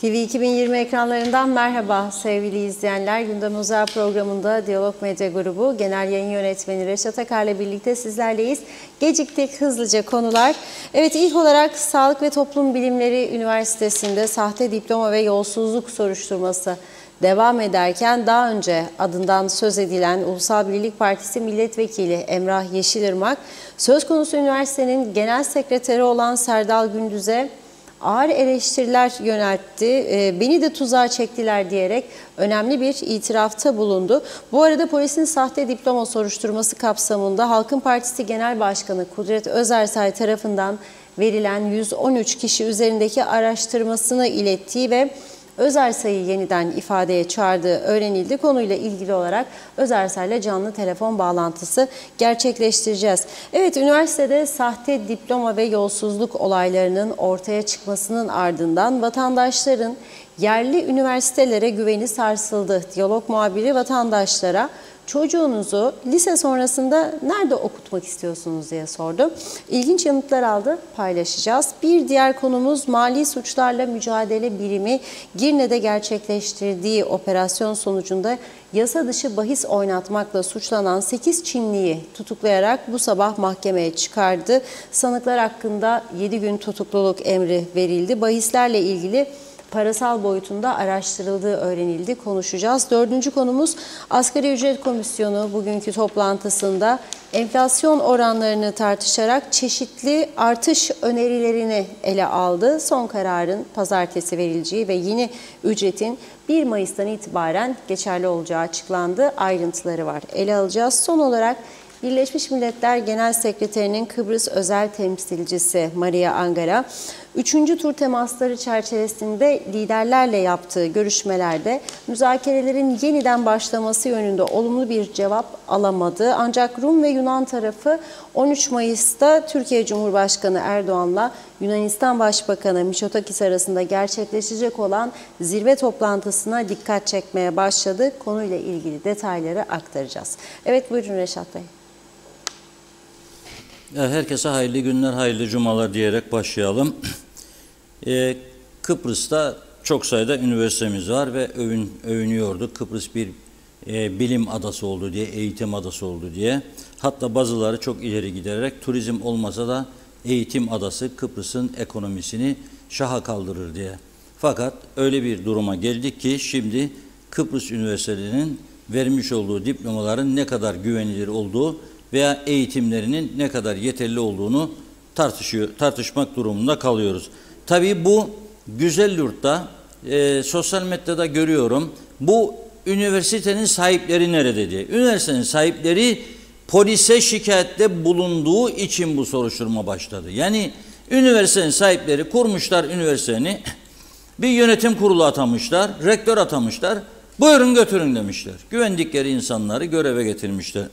TV 2020 ekranlarından merhaba sevgili izleyenler. Gündem Özel programında Diyalog Medya Grubu Genel Yayın Yönetmeni Reşat Akar'la birlikte sizlerleyiz. Geciktik, hızlıca konular. Evet, ilk olarak Sağlık ve Toplum Bilimleri Üniversitesi'nde sahte diploma ve yolsuzluk soruşturması devam ederken daha önce adından söz edilen Ulusal Birlik Partisi Milletvekili Emrah Yeşilırmak, söz konusu üniversitenin genel sekreteri olan Serdal Gündüz'e ağır eleştiriler yöneltti, beni de tuzağa çektiler diyerek önemli bir itirafta bulundu. Bu arada polisin sahte diploma soruşturması kapsamında Halkın Partisi Genel Başkanı Kudret Özersay tarafından verilen 113 kişi üzerindeki araştırmasını ilettiği ve Özersay'ı yeniden ifadeye çağırdığı öğrenildi. Konuyla ilgili olarak Özersay'la canlı telefon bağlantısı gerçekleştireceğiz. Evet, üniversitede sahte diploma ve yolsuzluk olaylarının ortaya çıkmasının ardından vatandaşların yerli üniversitelere güveni sarsıldı. Diyalog muhabiri vatandaşlara çocuğunuzu lise sonrasında nerede okutmak istiyorsunuz diye sordu. İlginç yanıtlar aldı, paylaşacağız. Bir diğer konumuz Mali Suçlarla Mücadele Birimi Girne'de gerçekleştirdiği operasyon sonucunda yasa dışı bahis oynatmakla suçlanan 8 Çinliyi tutuklayarak bu sabah mahkemeye çıkardı. Sanıklar hakkında 7 gün tutukluluk emri verildi. Bahislerle ilgili parasal boyutunda araştırıldığı öğrenildi. Konuşacağız. Dördüncü konumuz Asgari Ücret Komisyonu bugünkü toplantısında enflasyon oranlarını tartışarak çeşitli artış önerilerini ele aldı. Son kararın pazartesi verileceği ve yeni ücretin 1 Mayıs'tan itibaren geçerli olacağı açıklandı. Ayrıntıları var. Ele alacağız. Son olarak Birleşmiş Milletler Genel Sekreterinin Kıbrıs özel temsilcisi Maria Angara, 3. tur temasları çerçevesinde liderlerle yaptığı görüşmelerde müzakerelerin yeniden başlaması yönünde olumlu bir cevap alamadı. Ancak Rum ve Yunan tarafı 13 Mayıs'ta Türkiye Cumhurbaşkanı Erdoğan'la Yunanistan Başbakanı Mitsotakis arasında gerçekleşecek olan zirve toplantısına dikkat çekmeye başladı. Konuyla ilgili detayları aktaracağız. Evet, buyurun Reşat Bey. Herkese hayırlı günler, hayırlı cumalar diyerek başlayalım. Kıbrıs'ta çok sayıda üniversitemiz var ve övünüyorduk. Kıbrıs bir bilim adası oldu diye, eğitim adası oldu diye. Hatta bazıları çok ileri giderek turizm olmasa da eğitim adası Kıbrıs'ın ekonomisini şaha kaldırır diye. Fakat öyle bir duruma geldik ki şimdi Kıbrıs Üniversitesi'nin vermiş olduğu diplomaların ne kadar güvenilir olduğu veya eğitimlerinin ne kadar yeterli olduğunu tartışmak durumunda kalıyoruz. Tabii bu güzel yurtta sosyal medyada görüyorum, bu üniversitenin sahipleri nerede diye. Üniversitenin sahipleri polise şikayette bulunduğu için bu soruşturma başladı. Yani üniversitenin sahipleri kurmuşlar üniversiteyi, bir yönetim kurulu atamışlar, rektör atamışlar, buyurun götürün demişler. Güvendikleri insanları göreve getirmişler.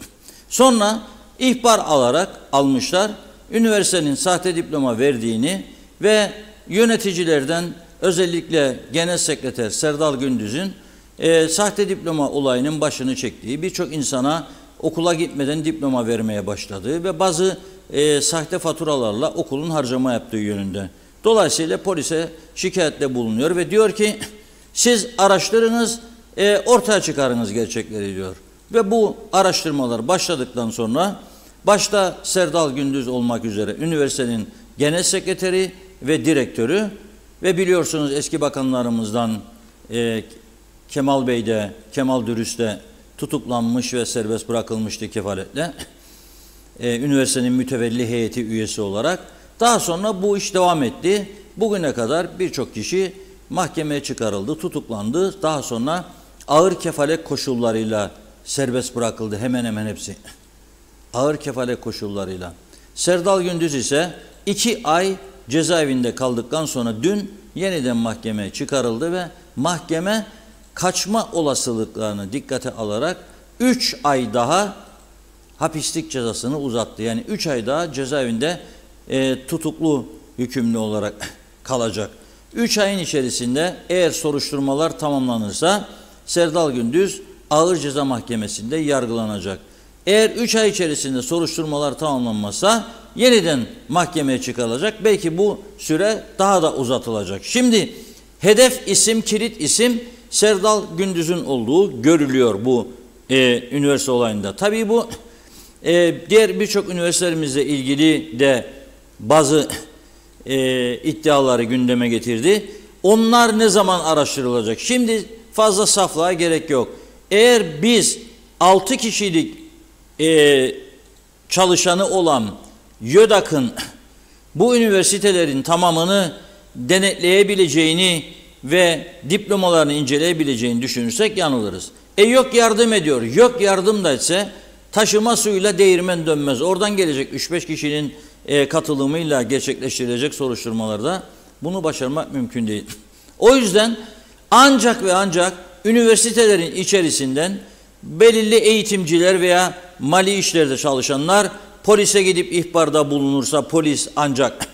Sonra ihbar alarak almışlar, üniversitenin sahte diploma verdiğini ve yöneticilerden özellikle Genel Sekreter Serdal Gündüz'ün sahte diploma olayının başını çektiği, birçok insana okula gitmeden diploma vermeye başladığı ve bazı sahte faturalarla okulun harcama yaptığı yönünde. Dolayısıyla polise şikayette bulunuyor ve diyor ki siz araştırınız, ortaya çıkarınız gerçekleri diyor. Ve bu araştırmalar başladıktan sonra başta Serdal Gündüz olmak üzere üniversitenin genel sekreteri ve direktörü ve biliyorsunuz eski bakanlarımızdan Kemal Bey de, Kemal Dürüst de tutuklanmış ve serbest bırakılmıştı kefaletle. Üniversitenin mütevelli heyeti üyesi olarak. Daha sonra bu iş devam etti. Bugüne kadar birçok kişi mahkemeye çıkarıldı, tutuklandı. Daha sonra ağır kefalet koşullarıyla serbest bırakıldı hemen hemen hepsi. Ağır kefalet koşullarıyla. Serdal Gündüz ise 2 ay cezaevinde kaldıktan sonra dün yeniden mahkemeye çıkarıldı ve mahkeme kaçma olasılıklarını dikkate alarak 3 ay daha hapislik cezasını uzattı. Yani 3 ay daha cezaevinde tutuklu hükümlü olarak kalacak. 3 ayın içerisinde eğer soruşturmalar tamamlanırsa Serdal Gündüz Ağır Ceza Mahkemesi'nde yargılanacak. Eğer 3 ay içerisinde soruşturmalar tamamlanmazsa yeniden mahkemeye çıkarılacak. Belki bu süre daha da uzatılacak. Şimdi Hedef isim, kilit isim Serdal Gündüz'ün olduğu görülüyor bu üniversite olayında. Tabii bu diğer birçok üniversitelerimizle ilgili de bazı iddiaları gündeme getirdi. Onlar ne zaman araştırılacak? Şimdi fazla saflığa gerek yok. Eğer biz 6 kişilik çalışanı olan YÖDAK'ın bu üniversitelerin tamamını denetleyebileceğini ve diplomalarını inceleyebileceğini düşünürsek yanılırız. Yok yardım ediyor. Yok yardım da etse taşıma suyuyla değirmen dönmez. Oradan gelecek 3-5 kişinin katılımıyla gerçekleştirilecek soruşturmalarda bunu başarmak mümkün değil. O yüzden ancak ve ancak üniversitelerin içerisinden belirli eğitimciler veya mali işlerde çalışanlar polise gidip ihbarda bulunursa polis ancak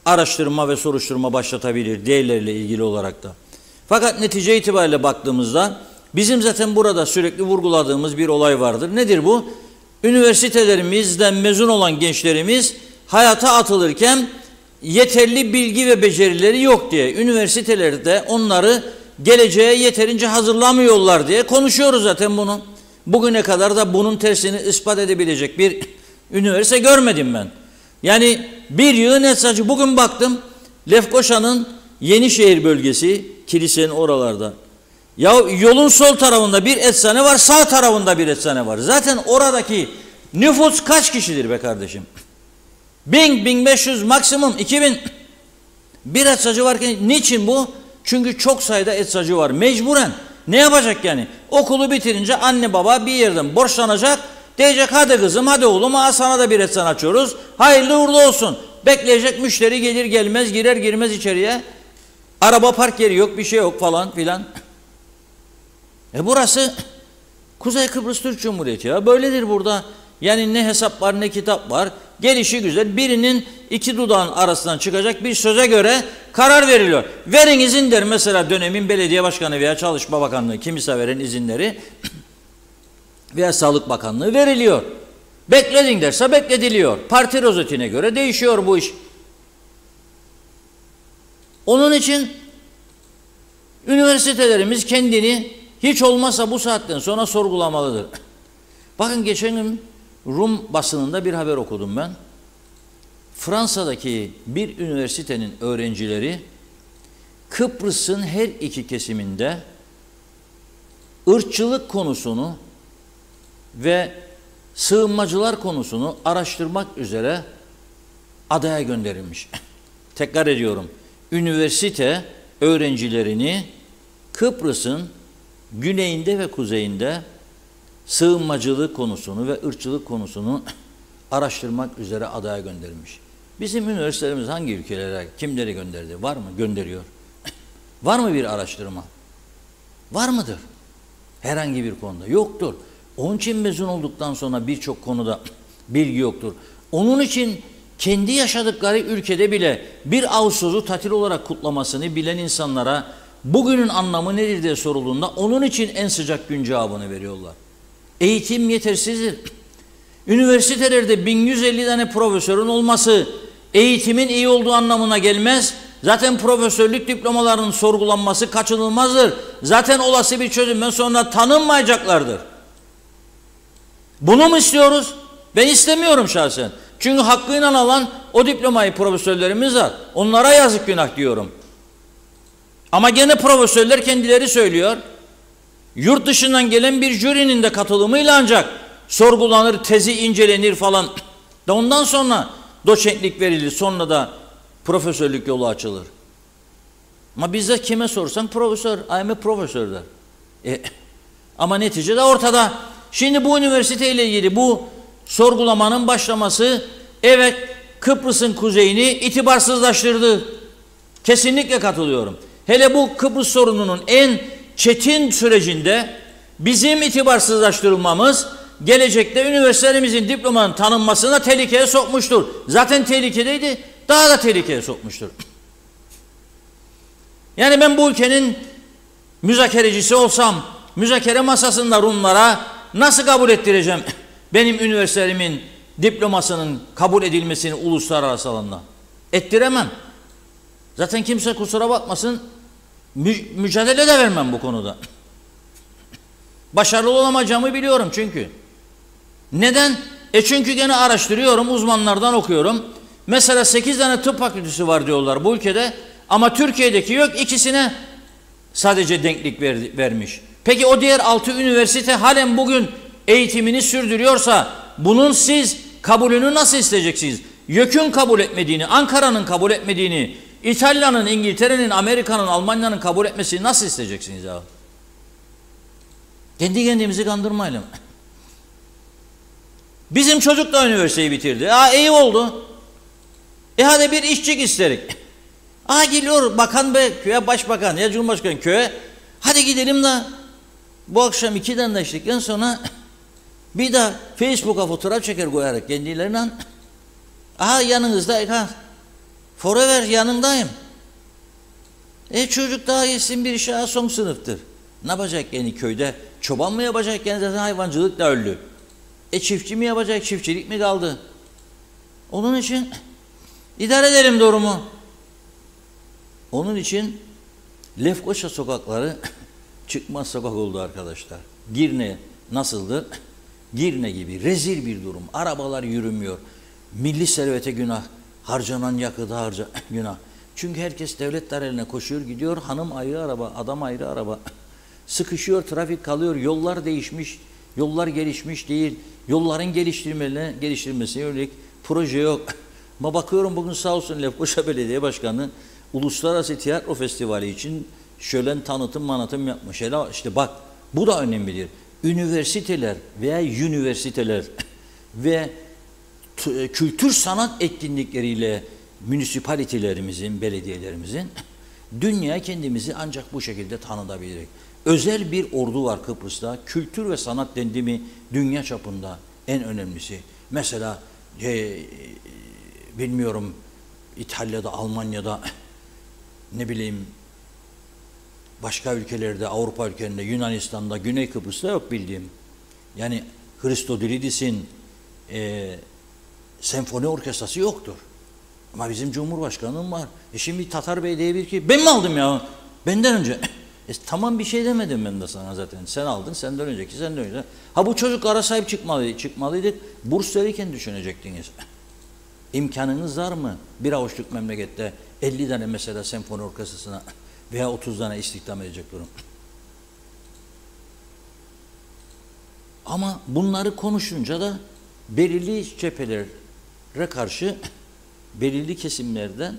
araştırma ve soruşturma başlatabilir diğerleriyle ilgili olarak da. Fakat netice itibariyle baktığımızda bizim zaten burada sürekli vurguladığımız bir olay vardır. Nedir bu? Üniversitelerimizden mezun olan gençlerimiz hayata atılırken yeterli bilgi ve becerileri yok diye üniversitelerde onları geleceğe yeterince hazırlamıyorlar diye konuşuyoruz zaten bunu. Bugüne kadar da bunun tersini ispat edebilecek bir üniversite görmedim ben. Yani bir yığın eczacı, bugün baktım Lefkoşa'nın Yenişehir bölgesi, kilisenin oralarda. Ya yolun sol tarafında bir eczane var, sağ tarafında bir eczane var. Zaten oradaki nüfus kaç kişidir be kardeşim? 1000, 1500, maksimum 2000. Bir eczacı varken niçin bu? Çünkü çok sayıda eczacı var. Mecburen. Ne yapacak yani? Okulu bitirince anne baba bir yerden borçlanacak. Diyecek hadi kızım, hadi oğlum, sana da bir eczane açıyoruz. Hayırlı uğurlu olsun. Bekleyecek, müşteri gelir gelmez, girer girmez içeriye. Araba park yeri yok, bir şey yok falan filan. Burası Kuzey Kıbrıs Türk Cumhuriyeti ya. Böyledir burada. Yani ne hesap var ne kitap var. Gelişi güzel. Birinin iki dudağın arasından çıkacak bir söze göre karar veriliyor. Verin izin der mesela dönemin belediye başkanı veya Çalışma Bakanlığı kimse veren izinleri veya Sağlık Bakanlığı veriliyor. Bekledin derse beklediliyor. Parti rozetine göre değişiyor bu iş. Onun için üniversitelerimiz kendini hiç olmazsa bu saatten sonra sorgulamalıdır. Bakın geçen gün Rum basınında bir haber okudum ben. Fransa'daki bir üniversitenin öğrencileri Kıbrıs'ın her iki kesiminde ırkçılık konusunu ve sığınmacılar konusunu araştırmak üzere adaya gönderilmiş. Tekrar ediyorum. Üniversite öğrencilerini Kıbrıs'ın güneyinde ve kuzeyinde sığınmacılık konusunu ve ırkçılık konusunu araştırmak üzere adaya göndermiş. Bizim üniversitelerimiz hangi ülkelere, kimleri gönderdi? Var mı? Gönderiyor. Var mı bir araştırma? Var mıdır? Herhangi bir konuda. Yoktur. Onun için mezun olduktan sonra birçok konuda bilgi yoktur. Onun için kendi yaşadıkları ülkede bile 1 Ağustos'u tatil olarak kutlamasını bilen insanlara bugünün anlamı nedir diye sorulduğunda onun için en sıcak gün cevabını veriyorlar. Eğitim yetersizdir. Üniversitelerde 1150 tane profesörün olması eğitimin iyi olduğu anlamına gelmez. Zaten profesörlük diplomalarının sorgulanması kaçınılmazdır. Zaten olası bir çözümden sonra tanınmayacaklardır. Bunu mu istiyoruz? Ben istemiyorum şahsen. Çünkü hakkıyla alan o diplomayı profesörlerimiz var. Onlara yazık günah diyorum. Ama gene profesörler kendileri söylüyor. Yurt dışından gelen bir jürinin de katılımıyla ancak sorgulanır, tezi incelenir falan. Da ondan sonra doçentlik verilir, sonra da profesörlük yolu açılır. Ama bizde kime sorsan profesör, I am a profesör der. Ama neticede ortada. Şimdi bu üniversite ile ilgili bu sorgulamanın başlaması evet Kıbrıs'ın kuzeyini itibarsızlaştırdı. Kesinlikle katılıyorum. Hele bu Kıbrıs sorununun en çetin sürecinde bizim itibarsızlaştırılmamız gelecekte üniversitelerimizin diplomanın tanınmasına tehlikeye sokmuştur. Zaten tehlikedeydi, daha da tehlikeye sokmuştur. Yani ben bu ülkenin müzakerecisi olsam, müzakere masasında Rumlara nasıl kabul ettireceğim benim Zaten kimse kusura bakmasın, mücadele de vermem bu konuda. Başarılı olamayacağımı biliyorum çünkü. Neden? Çünkü gene araştırıyorum, uzmanlardan okuyorum. Mesela 8 tane tıp fakültesi var diyorlar bu ülkede ama Türkiye'deki yok, ikisine sadece denklik vermiş. Peki o diğer 6 üniversite halen bugün eğitimini sürdürüyorsa bunun siz kabulünü nasıl isteyeceksiniz? YÖK'ün kabul etmediğini, Ankara'nın kabul etmediğini, İtalya'nın, İngiltere'nin, Amerika'nın, Almanya'nın kabul etmesini nasıl isteyeceksiniz ya? Kendi kendimizi kandırmayalım. Bizim çocuk da üniversiteyi bitirdi. İyi oldu. Hadi bir işçik isterik. Geliyor bakan be köye, başbakan ya cumhurbaşkanı köye. Hadi gidelim de bu akşam 2'den de içtikten sonra bir de Facebook'a fotoğraf çeker koyarak kendilerine. Yanınızda forever yanındayım. Çocuk daha yesin bir işe son sınıftır. Ne yapacak yani köyde? Çoban mı yapacak? Yani zaten hayvancılık da öldü. Çiftçi mi yapacak? Çiftçilik mi kaldı? Onun için idare edelim durumu. Onun için Lefkoşa sokakları çıkmaz sokak oldu arkadaşlar. Girne nasıldı? Girne gibi rezil bir durum. Arabalar yürümüyor. Milli servete günah. Harcanan yakıda günah. Çünkü herkes devlet dairelerine koşuyor gidiyor. Hanım ayrı araba, adam ayrı araba. Sıkışıyor, trafik kalıyor. Yollar değişmiş. Yollar gelişmiş değil. Yolların geliştirilmesine yönelik proje yok. Ama bakıyorum bugün sağ olsun Lefkoşa Belediye Başkanı Uluslararası Tiyatro Festivali için şölen tanıtım yapmış. İşte bak bu da önemlidir. Üniversiteler veya üniversiteler ve kültür sanat etkinlikleriyle münisipalitelerimizin, belediyelerimizin dünya kendimizi ancak bu şekilde tanıtabiliriz. Özel bir ordu var Kıbrıs'ta. Kültür ve sanat dendi mi dünya çapında en önemlisi. Mesela bilmiyorum İtalya'da, Almanya'da ne bileyim başka ülkelerde, Avrupa ülkelerinde, Yunanistan'da, Güney Kıbrıs'ta yok bildiğim. Yani Christodoulidis'in senfoni orkestrası yoktur. Ama bizim Cumhurbaşkanım var. Şimdi Tatar Bey diye bir ki ben mi aldım ya? Benden önce. Tamam bir şey demedim ben de sana zaten. Sen aldın, senden önceki, senden önce. Bu çocuklara sahip çıkmalıydık. Burs verirken düşünecektiniz. İmkanınız var mı? Bir avuçluk memlekette 50 tane mesela senfoni orkestrasına veya 30 tane istihdam edecek durum. Ama bunları konuşunca da belirli cephelere karşı, belirli kesimlerden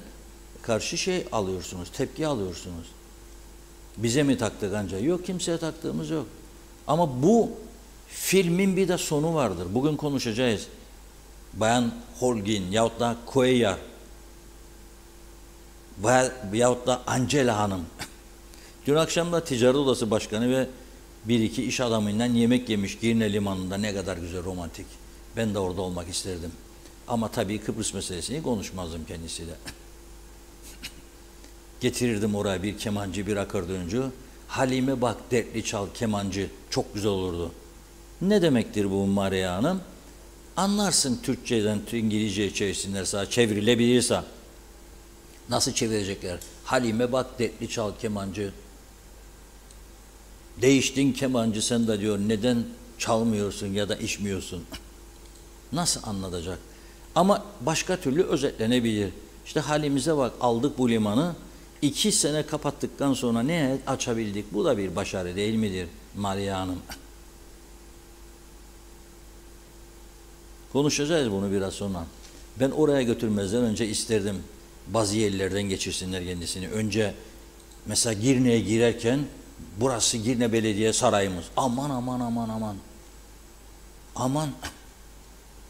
karşı alıyorsunuz, tepki alıyorsunuz. Bize mi taktık ancak? Yok, kimseye taktığımız yok. Ama bu filmin bir de sonu vardır. Bugün konuşacağız. Bayan Holguin yahut da Cuellar yahut da Angela Hanım. Dün akşam da Ticaret Odası Başkanı ve bir iki iş adamıyla yemek yemiş Girne Limanı'nda, ne kadar güzel, romantik. Ben de orada olmak isterdim. Ama tabii Kıbrıs meselesini konuşmazdım kendisiyle. Getirirdim oraya bir kemancı, bir akordeoncu. Halime bak dertli çal kemancı, çok güzel olurdu. Ne demektir bu Maria Hanım? Anlarsın Türkçeden İngilizce içerisinler, çevrilebilirse. Nasıl çevirecekler? Halime bak dertli çal kemancı. Değiştin kemancı sen de diyor, neden çalmıyorsun ya da içmiyorsun? Nasıl anlatacak? Ama başka türlü özetlenebilir. İşte halimize bak, aldık bu limanı. 2 sene kapattıktan sonra ne açabildik? Bu da bir başarı değil midir Maria Hanım? Konuşacağız bunu biraz sonra. Ben oraya götürmezden önce isterdim bazı yerlerden geçirsinler kendisini. Önce mesela Girne'ye girerken burası Girne Belediye Sarayımız. Aman aman aman aman. Aman.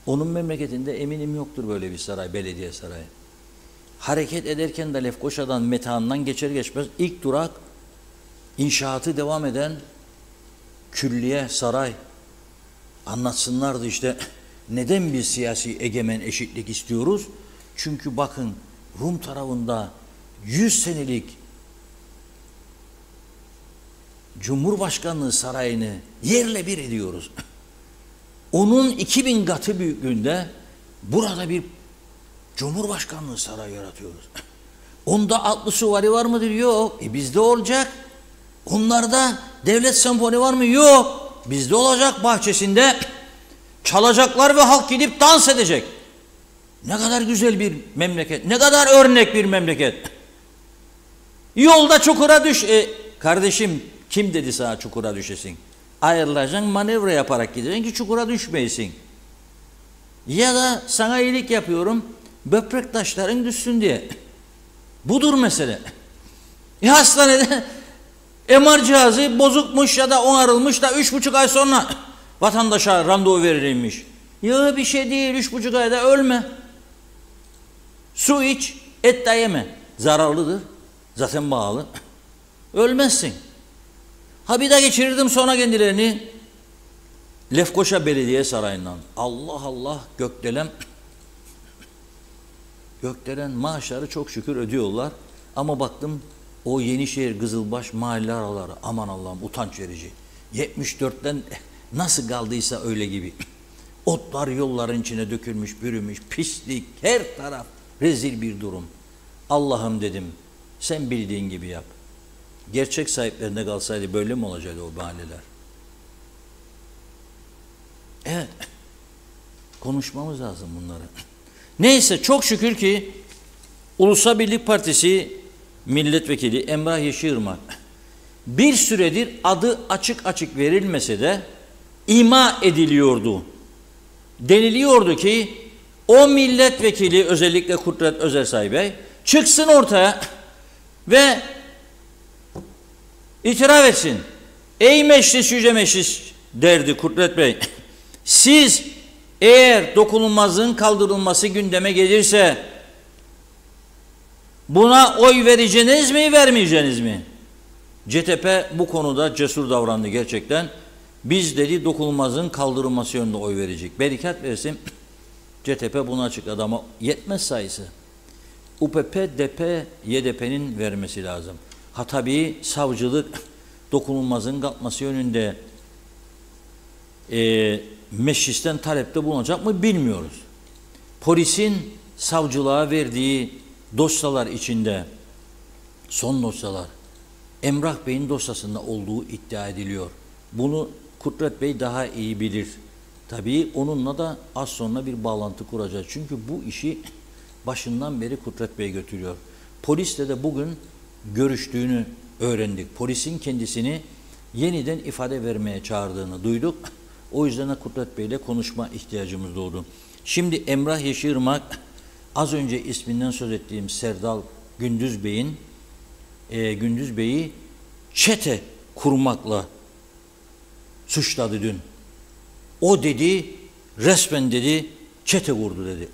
Onun memleketinde eminim yoktur böyle bir saray, belediye sarayı. Hareket ederken de Lefkoşa'dan, Metehan'dan geçer geçmez ilk durak inşaatı devam eden külliye, saray. Anlatsınlardı işte neden biz siyasi egemen eşitlik istiyoruz? Çünkü bakın Rum tarafında 100 senelik Cumhurbaşkanlığı sarayını yerle bir ediyoruz. Onun 2000 katı büyüklüğünde burada bir Cumhurbaşkanlığı sarayı yaratıyoruz. Onda atlı süvari var mıdır? Yok. Bizde olacak. Onlarda devlet senfoni var mı? Yok. Bizde olacak, bahçesinde çalacaklar ve halk gidip dans edecek. Ne kadar güzel bir memleket, ne kadar örnek bir memleket. Yolda çukura düş. Kardeşim, kim dedi sana çukura düşesin? Ayrılacaksın, manevra yaparak gideceksin ki çukura düşmeyesin. Ya da sana iyilik yapıyorum, böbrek taşların düşsün diye. Budur mesele. Hastanede MR cihazı bozukmuş ya da onarılmış da 3,5 ay sonra vatandaşa randevu verilmiş. Ya bir şey değil, 3,5 ayda ölme. Su iç, et de yeme. Zararlıdır. Zaten bağlı. Ölmezsin. Ha bir de geçirirdim sonra kendilerini Lefkoşa Belediye Sarayı'ndan. Allah Allah, gökdelen maaşları çok şükür ödüyorlar. Ama baktım o Yenişehir, Kızılbaş mahalle araları, aman Allah'ım, utanç verici. 74'ten nasıl kaldıysa öyle gibi. Otlar yolların içine dökülmüş, bürümüş, pislik, her taraf rezil bir durum. Allah'ım dedim, sen bildiğin gibi yap. Gerçek sahiplerinde kalsaydı böyle mi olacaktı o mahalleler? Evet, konuşmamız lazım bunları. Neyse, çok şükür ki Ulusal Birlik Partisi milletvekili Emrah Yeşilırmak bir süredir adı açık açık verilmese de ima ediliyordu. Deniliyordu ki o milletvekili, özellikle Kudret Özersay Bey, çıksın ortaya ve itiraf etsin. Ey meclis, yüce meclis derdi Kudret Bey. Siz eğer dokunulmazlığın kaldırılması gündeme gelirse buna oy vereceğiniz mi, vermeyeceğiniz mi? CTP bu konuda cesur davrandı gerçekten. Biz dedi dokunulmazlığın kaldırılması yönünde oy verecek. Berikat versin. CTP bunu açıkladı ama yetmez sayısı. UPP, DP, YDP'nin vermesi lazım. Ha tabii savcılık dokunulmazlığın kalkması yönünde meclisten talepte bulunacak mı bilmiyoruz. Polisin savcılığa verdiği dosyalar içinde, son dosyalar, Emrah Bey'in dosyasında olduğu iddia ediliyor. Bunu Kudret Bey daha iyi bilir. Tabii onunla da az sonra bir bağlantı kuracağız. Çünkü bu işi başından beri Kudret Bey götürüyor. Polisle de bugün görüştüğünü öğrendik. Polisin kendisini yeniden ifade vermeye çağırdığını duyduk. O yüzden de Kudret Bey ile konuşma ihtiyacımız doğdu. Şimdi Emrah Yeşilırmak, az önce isminden söz ettiğim Serdal Gündüz Bey'i çete kurmakla suçladı dün. O dedi, resmen dedi, çete vurdu dedi.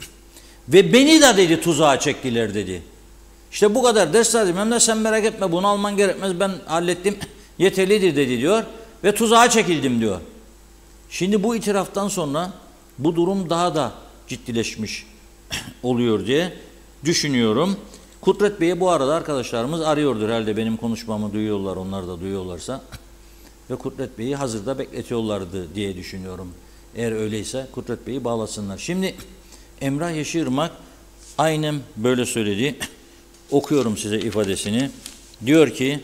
Ve beni de dedi tuzağa çektiler dedi. İşte bu kadar ders lazım. Hem de sen merak etme, bunu alman gerekmez, ben hallettim, yeterlidir dedi diyor. Ve tuzağa çekildim diyor. Şimdi bu itiraftan sonra bu durum daha da ciddileşmiş oluyor diye düşünüyorum. Kudret Bey'e bu arada arkadaşlarımız arıyordur herhalde, benim konuşmamı duyuyorlar, onlar da duyuyorlarsa. Ve Kudret Bey'i hazırda bekletiyorlardı diye düşünüyorum. Eğer öyleyse Kudret Bey'i bağlasınlar. Şimdi Emrah Yeşilırmak aynen böyle söyledi. Okuyorum size ifadesini. Diyor ki,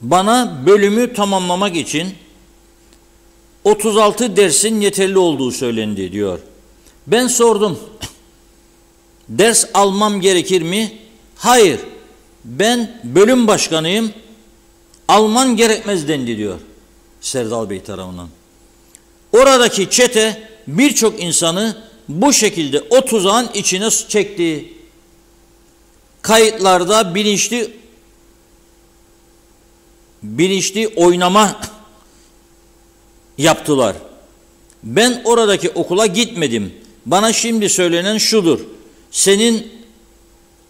bana bölümü tamamlamak için 36 dersin yeterli olduğu söylendi diyor. Ben sordum, ders almam gerekir mi? Hayır, ben bölüm başkanıyım, alman gerekmez dendi diyor Serdal Bey tarafından. Oradaki çete birçok insanı bu şekilde o tuzağın içine çekti. Kayıtlarda bilinçli oynama yaptılar. Ben oradaki okula gitmedim. Bana şimdi söylenen şudur: senin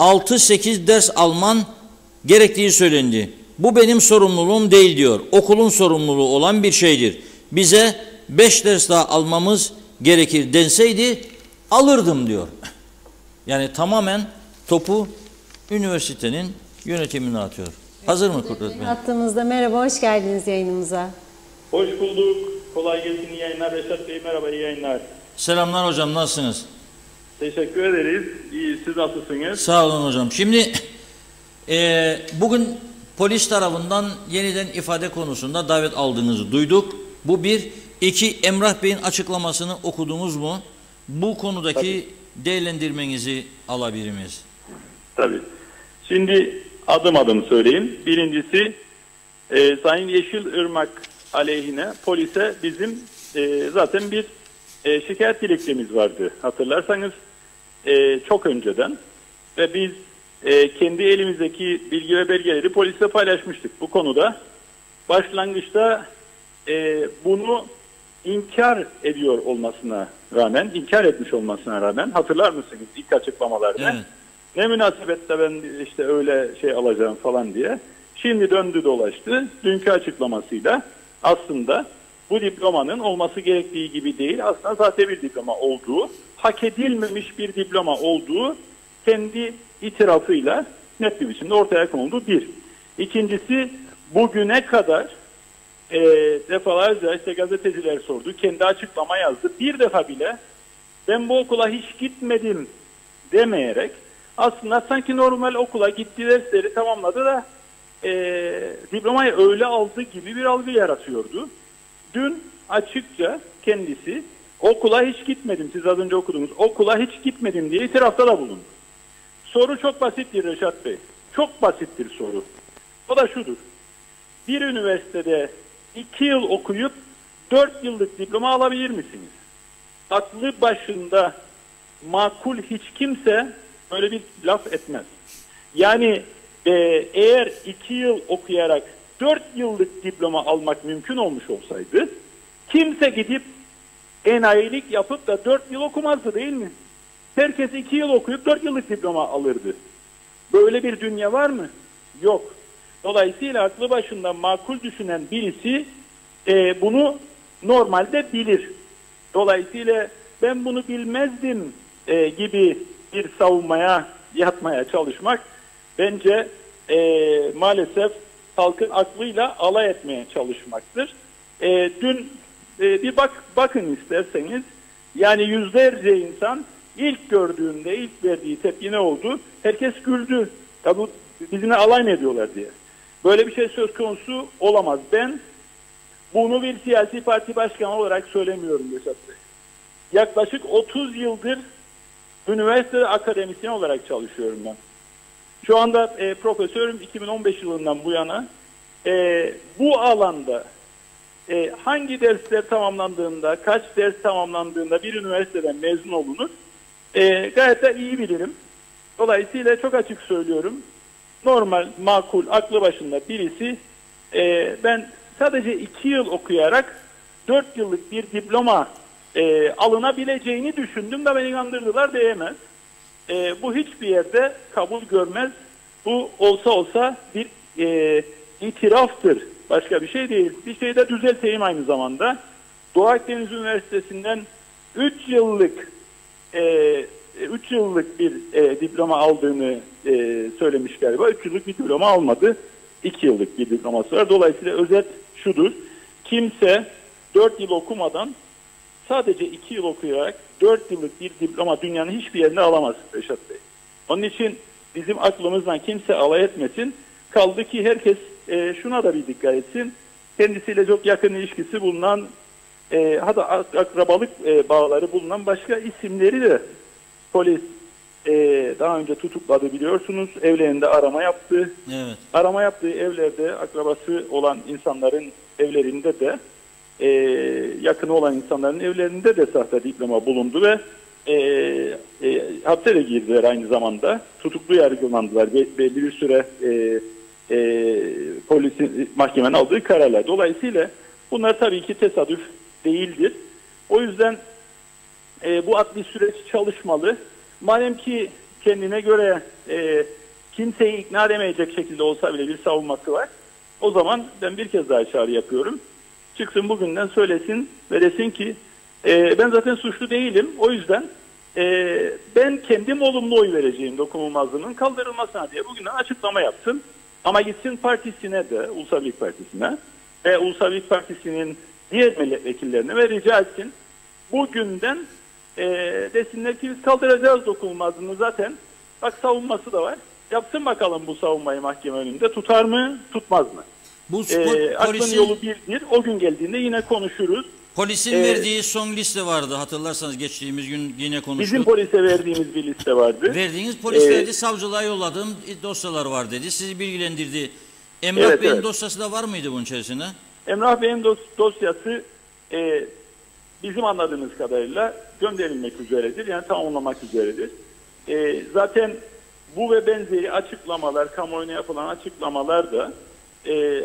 6-8 ders alman gerektiği söylendi. Bu benim sorumluluğum değil diyor. Okulun sorumluluğu olan bir şeydir. Bize 5 ders daha almamız gerekir denseydi alırdım diyor. Yani tamamen topu üniversitenin yönetimine atıyor. Hazır mı Kudret Bey? Hattımızda, merhaba, hoş geldiniz yayınımıza. Hoş bulduk. Kolay gelsin, iyi yayınlar. Reşat Bey merhaba, iyi yayınlar. Selamlar hocam, nasılsınız? Teşekkür ederiz. İyi, siz nasılsınız? Sağ olun hocam. Şimdi bugün polis tarafından yeniden ifade konusunda davet aldığınızı duyduk. Bu bir. İki, Emrah Bey'in açıklamasını okudunuz mu? Bu konudaki değerlendirmenizi alabilir miyiz? Tabii. Şimdi adım adım söyleyeyim. Birincisi, Sayın Yeşilırmak aleyhine polise bizim zaten bir şikayet dilekçemiz vardı. Hatırlarsanız çok önceden ve biz kendi elimizdeki bilgi ve belgeleri polisle paylaşmıştık bu konuda. Başlangıçta bunu inkar ediyor olmasına rağmen, inkar etmiş olmasına rağmen, hatırlar mısınız ilk açıklamalarda? Evet. Ne münasebette ben işte öyle şey alacağım falan diye. Şimdi döndü dolaştı. Dünkü açıklamasıyla aslında bu diplomanın olması gerektiği gibi değil, aslında sahte bir diploma olduğu, hak edilmemiş bir diploma olduğu kendi itirafıyla net bir biçimde ortaya konuldu. Bir. İkincisi, bugüne kadar defalarca işte gazeteciler sordu, kendi açıklama yazdı. Bir defa bile ben bu okula hiç gitmedim demeyerek aslında sanki normal okula gitti, dersleri tamamladı da diplomayı öyle aldı gibi bir algı yaratıyordu. Dün açıkça kendisi okula hiç gitmedim, siz az önce okudunuz, okula hiç gitmedim diye itirafta da bulundu. Soru çok basittir Reşat Bey. Çok basittir soru. O da şudur. Bir üniversitede 2 yıl okuyup 4 yıllık diploma alabilir misiniz? Aklı başında makul hiç kimse öyle bir laf etmez. Yani eğer 2 yıl okuyarak 4 yıllık diploma almak mümkün olmuş olsaydı kimse gidip enayilik yapıp da 4 yıl okumazdı, değil mi? Herkes 2 yıl okuyup 4 yıllık diploma alırdı. Böyle bir dünya var mı? Yok. Dolayısıyla aklı başında makul düşünen birisi bunu normalde bilir. Dolayısıyla ben bunu bilmezdim gibi bir savunmaya yatmaya çalışmak bence maalesef halkın aklıyla alay etmeye çalışmaktır. Dün bir bakın isterseniz, yani yüzlerce insan ilk gördüğünde ilk verdiği tepki ne oldu? Herkes güldü. Ya bu bizimle alay mı ediyorlar diye. Böyle bir şey söz konusu olamaz. Ben bunu bir siyasi parti başkanı olarak söylemiyorum Reşat Bey. Yaklaşık 30 yıldır üniversite akademisyen olarak çalışıyorum ben. Şu anda profesörüm, 2015 yılından bu yana bu alanda hangi dersler tamamlandığında, kaç ders tamamlandığında bir üniversiteden mezun olunur gayet de iyi bilirim. Dolayısıyla çok açık söylüyorum. Normal, makul, aklı başında birisi ben sadece 2 yıl okuyarak 4 yıllık bir diploma alınabileceğini düşündüm de beni kandırdılar diyemez. Bu hiçbir yerde kabul görmez. Bu olsa bir itiraftır. Başka bir şey değil. Bir şey de düzelteyim aynı zamanda. Doğu Akdeniz Üniversitesi'nden 3 yıllık bir diploma aldığını söylemiş galiba. 3 yıllık bir diploma almadı. 2 yıllık bir diploması var. Dolayısıyla özet şudur. Kimse 4 yıl okumadan sadece 2 yıl okuyarak 4 yıllık bir diploma dünyanın hiçbir yerinde alamaz Reşat Bey. Onun için bizim aklımızdan kimse alay etmesin. Kaldı ki herkes şuna da bir dikkat etsin. Kendisiyle çok yakın ilişkisi bulunan hatta akrabalık bağları bulunan başka isimleri de polis daha önce tutukladı biliyorsunuz. Evlerinde arama yaptı. Evet. Arama yaptığı evlerde akrabası olan insanların evlerinde de yakını olan insanların evlerinde de sahte diploma bulundu ve hapse de girdiler aynı zamanda. Tutuklu yargılandılar. Belli bir süre polisin, mahkemenin aldığı kararlar. Dolayısıyla bunlar tabii ki tesadüf değildir. O yüzden bu adli süreç çalışmalı. Madem ki kendine göre kimseyi ikna edemeyecek şekilde olsa bile bir savunması var, o zaman ben bir kez daha çağrı yapıyorum. Çıksın bugünden söylesin ve desin ki ben zaten suçlu değilim. O yüzden ben kendim olumlu oy vereceğim dokunulmazlığının kaldırılmasına diye bugünden açıklama yapsın. Ama gitsin partisine de, Ulusal Birlik Partisi'ne ve Ulusal Birlik Partisi'nin diğer milletvekillerine ve rica etsin. Bugünden desinler ki biz kaldıracağız dokunulmazlığını zaten. Bak savunması da var. Yapsın bakalım bu savunmayı mahkeme önünde. Tutar mı, tutmaz mı? Bu Aklın yolu birdir. O gün geldiğinde yine konuşuruz. polisin verdiği son liste vardı. Hatırlarsanız geçtiğimiz gün yine konuştuk. Bizim polise verdiğimiz bir liste vardı. Verdiğiniz polis verdi, savcılığa yolladığım dosyalar var dedi. Sizi bilgilendirdi. Emrah Evet, Bey'in evet. dosyası da var mıydı bunun içerisinde? Emrah Bey'in dosyası bizim anladığımız kadarıyla gönderilmek üzeredir. Yani tamamlamak üzeredir. Zaten bu ve benzeri açıklamalar, kamuoyuna yapılan açıklamalar da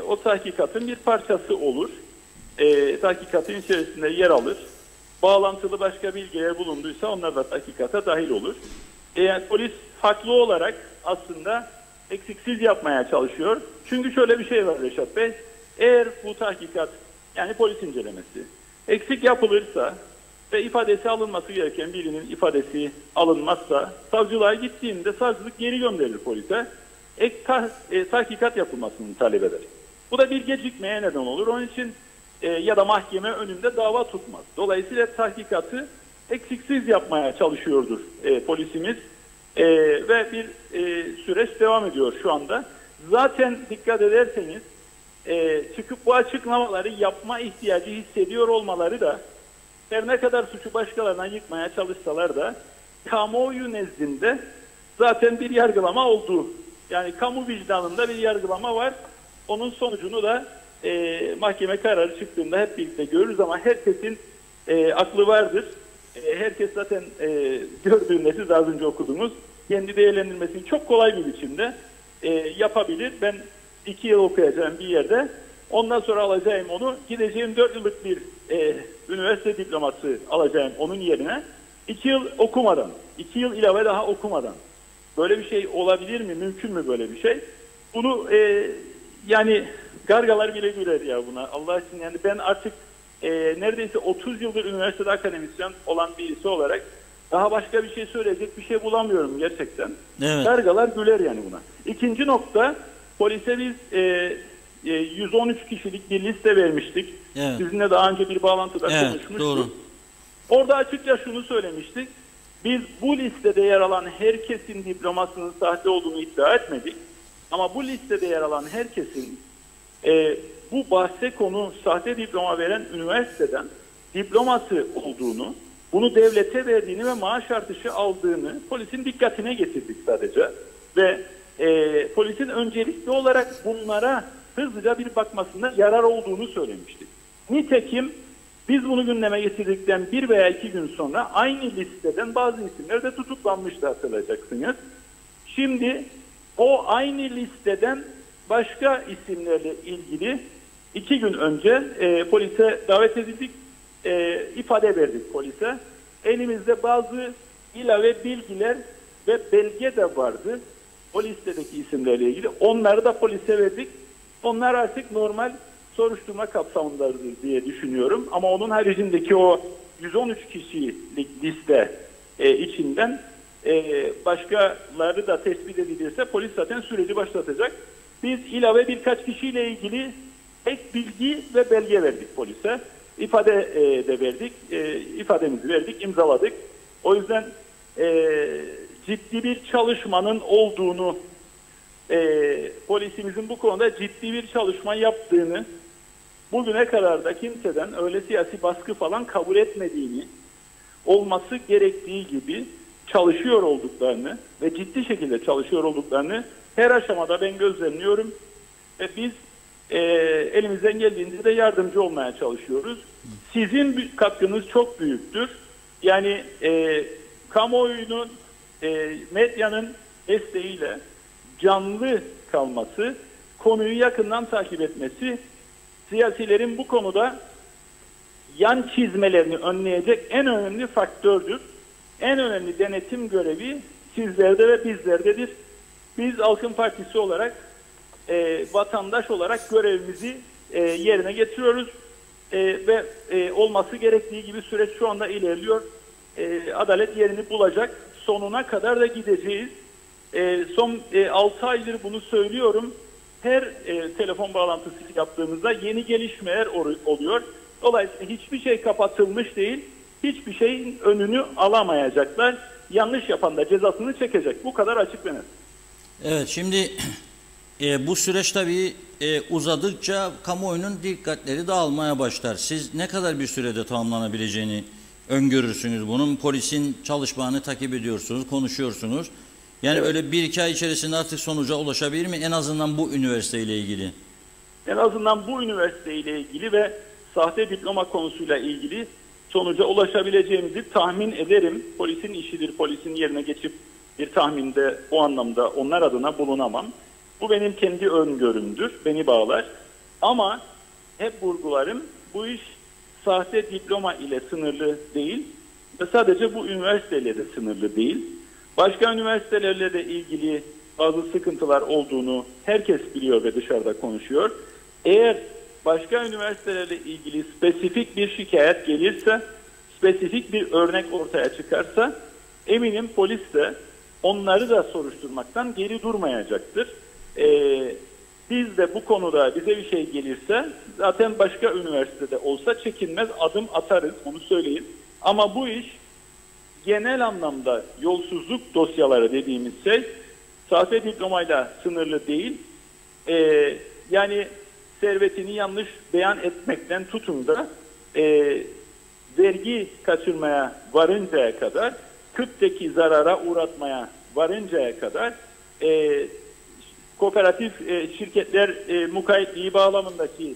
o tahkikatın bir parçası olur. Tahkikatın içerisinde yer alır. Bağlantılı başka bilgiler bulunduysa onlar da tahkikata dahil olur. Yani polis haklı olarak aslında eksiksiz yapmaya çalışıyor. Çünkü şöyle bir şey var Reşat Bey. Eğer bu tahkikat, yani polis incelemesi eksik yapılırsa ve ifadesi alınması gereken birinin ifadesi alınmazsa, savcılığa gittiğinde savcılık geri gönderir polise. Tahkikat yapılmasını talep eder. Bu da bir gecikmeye neden olur. Onun için ya da mahkeme önünde dava tutmaz. Dolayısıyla tahkikatı eksiksiz yapmaya çalışıyordur polisimiz. Ve bir süreç devam ediyor şu anda. Zaten dikkat ederseniz çıkıp bu açıklamaları yapma ihtiyacı hissediyor olmaları da her ne kadar suçu başkalarına yıkmaya çalışsalar da kamuoyu nezdinde zaten bir yargılama oldu. Yani kamu vicdanında bir yargılama var. Onun sonucunu da mahkeme kararı çıktığında hep birlikte görürüz ama herkesin aklı vardır. Herkes zaten gördüğünde siz az önce okudunuz. Kendi değerlendirmesini çok kolay bir biçimde yapabilir. Ben 2 yıl okuyacağım bir yerde. Ondan sonra alacağım onu. Gideceğim 4 yıllık bir üniversite diploması alacağım onun yerine. 2 yıl okumadan, 2 yıl ilave daha okumadan. Böyle bir şey olabilir mi? Mümkün mü böyle bir şey? Bunu yani gargalar bile güler ya buna. Allah için yani ben artık neredeyse 30 yıldır üniversitede akademisyen olan birisi olarak daha başka bir şey söyleyecek bir şey bulamıyorum gerçekten. Evet. Gargalar güler yani buna. İkinci nokta, polise biz 113 kişilik bir liste vermiştik. Evet. Sizinle daha önce bir bağlantıda konuşmuştuk. Doğru. Orada açıkça şunu söylemiştik. Biz bu listede yer alan herkesin diplomasının sahte olduğunu iddia etmedik. Ama bu listede yer alan herkesin bu bahse konu sahte diploma veren üniversiteden diploması olduğunu, bunu devlete verdiğini ve maaş artışı aldığını polisin dikkatine getirdik sadece. Ve polisin öncelikli olarak bunlara hızlıca bir bakmasında yarar olduğunu söylemiştik. Nitekim biz bunu gündeme getirdikten 1 veya 2 gün sonra aynı listeden bazı isimler de tutuklanmıştı, hatırlayacaksınız. Şimdi o aynı listeden başka isimlerle ilgili 2 gün önce polise davet edildik, ifade verdik polise. Elimizde bazı ilave bilgiler ve belge de vardı o listedeki isimlerle ilgili. Onları da polise verdik. Onlar artık normal soruşturma kapsamındadır diye düşünüyorum. Ama onun haricindeki o 113 kişilik liste içinden başkaları da tespit edilirse polis zaten süreci başlatacak. Biz ilave birkaç kişiyle ilgili ek bilgi ve belge verdik polise. İfade de verdik. İfademizi verdik, imzaladık. O yüzden ciddi bir çalışmanın olduğunu, polisimizin bu konuda ciddi bir çalışma yaptığını, bugüne kadar da kimseden öyle siyasi baskı falan kabul etmediğini, olması gerektiği gibi çalışıyor olduklarını ve ciddi şekilde çalışıyor olduklarını her aşamada ben gözlemliyorum. Ve biz elimizden geldiğince de yardımcı olmaya çalışıyoruz. Sizin katkınız çok büyüktür. Yani kamuoyunun, medyanın desteğiyle canlı kalması, konuyu yakından takip etmesi, siyasilerin bu konuda yan çizmelerini önleyecek en önemli faktördür. En önemli denetim görevi sizlerde ve bizlerdedir. Biz Halkın Partisi olarak, vatandaş olarak görevimizi yerine getiriyoruz. Ve olması gerektiği gibi süreç şu anda ilerliyor. Adalet yerini bulacak. Sonuna kadar da gideceğiz. Son 6 aydır bunu söylüyorum. Her telefon bağlantısı yaptığımızda yeni gelişmeler oluyor. Dolayısıyla hiçbir şey kapatılmış değil. hiçbir şeyin önünü alamayacaklar. Yanlış yapan da cezasını çekecek. Bu kadar açık ve net. Evet, şimdi bu süreç tabii uzadıkça kamuoyunun dikkatleri dağılmaya başlar. Siz ne kadar bir sürede tamamlanabileceğini öngörürsünüz bunun? Polisin çalışmalarını takip ediyorsunuz, konuşuyorsunuz. Yani Evet. öyle 1-2 ay içerisinde artık sonuca ulaşabilir mi? En azından bu üniversiteyle ilgili. En azından bu üniversiteyle ilgili ve sahte diploma konusuyla ilgili sonuca ulaşabileceğimizi tahmin ederim. Polisin işidir. Polisin yerine geçip bir tahminde bu anlamda onlar adına bulunamam. Bu benim kendi öngörümdür. Beni bağlar. Ama hep vurgularım, bu iş sahte diploma ile sınırlı değil ve sadece bu üniversiteyle de sınırlı değil. Başka üniversitelerle de ilgili bazı sıkıntılar olduğunu herkes biliyor ve dışarıda konuşuyor. Eğer başka üniversitelerle ilgili spesifik bir şikayet gelirse, spesifik bir örnek ortaya çıkarsa, eminim polis de onları da soruşturmaktan geri durmayacaktır. Biz de bu konuda bize bir şey gelirse zaten başka üniversitede olsa çekinmez adım atarız, onu söyleyeyim. Ama bu iş genel anlamda yolsuzluk dosyaları dediğimiz şey sahte diplomayla sınırlı değil. Yani servetini yanlış beyan etmekten tutun da vergi kaçırmaya varıncaya kadar, tıptaki zarara uğratmaya varıncaya kadar kooperatif şirketler mukayyetliği bağlamındaki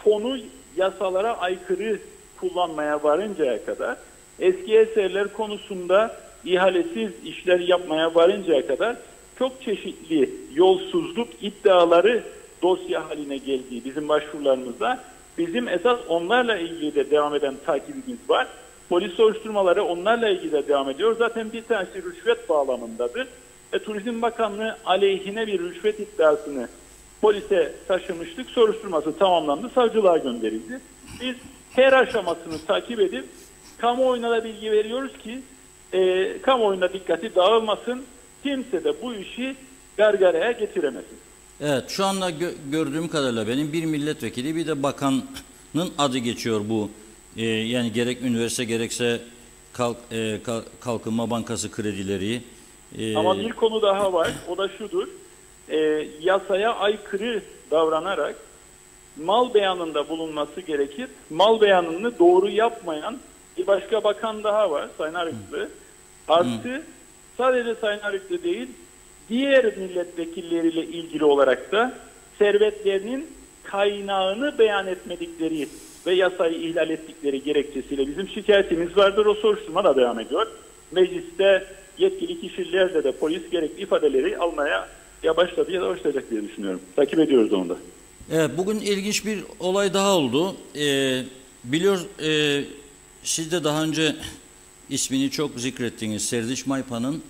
fonu yasalara aykırı kullanmaya varıncaya kadar, eski eserler konusunda ihalesiz işler yapmaya varıncaya kadar çok çeşitli yolsuzluk iddiaları dosya haline geldiği bizim başvurularımızda, bizim esas onlarla ilgili de devam eden takibimiz var. Polis soruşturmaları onlarla ilgili de devam ediyor. Zaten bir tanesi rüşvet bağlamındadır. Turizm Bakanlığı aleyhine bir rüşvet iddiasını polise taşımıştık. Soruşturması tamamlandı. Savcılığa gönderildi. Biz her aşamasını takip edip kamuoyuna da bilgi veriyoruz ki kamuoyuna dikkati dağılmasın. Kimse de bu işi gargaraya getiremesin. Evet, şu anda gördüğüm kadarıyla benim bir milletvekili bir de bakanın adı geçiyor bu. Yani gerek üniversite gerekse Kalkınma Bankası kredileri. Ama bir konu daha var. O da şudur. Yasaya aykırı davranarak mal beyanında bulunması gerekir. Mal beyanını doğru yapmayan bir başka bakan daha var. Sayın Arıklı. Artı sadece Sayın Arıklı değil, diğer milletvekilleriyle ilgili olarak da servetlerinin kaynağını beyan etmedikleri ve yasayı ihlal ettikleri gerekçesiyle bizim şikayetimiz vardır. O soruşturma da devam ediyor. Mecliste yetkili kişilerle de polis gerekli ifadeleri almaya başladı ya da başlayacak diye düşünüyorum. Takip ediyoruz onu da. Evet, bugün ilginç bir olay daha oldu. Biliyor, siz de daha önce ismini çok zikrettiğiniz Serdiç Maypan'ın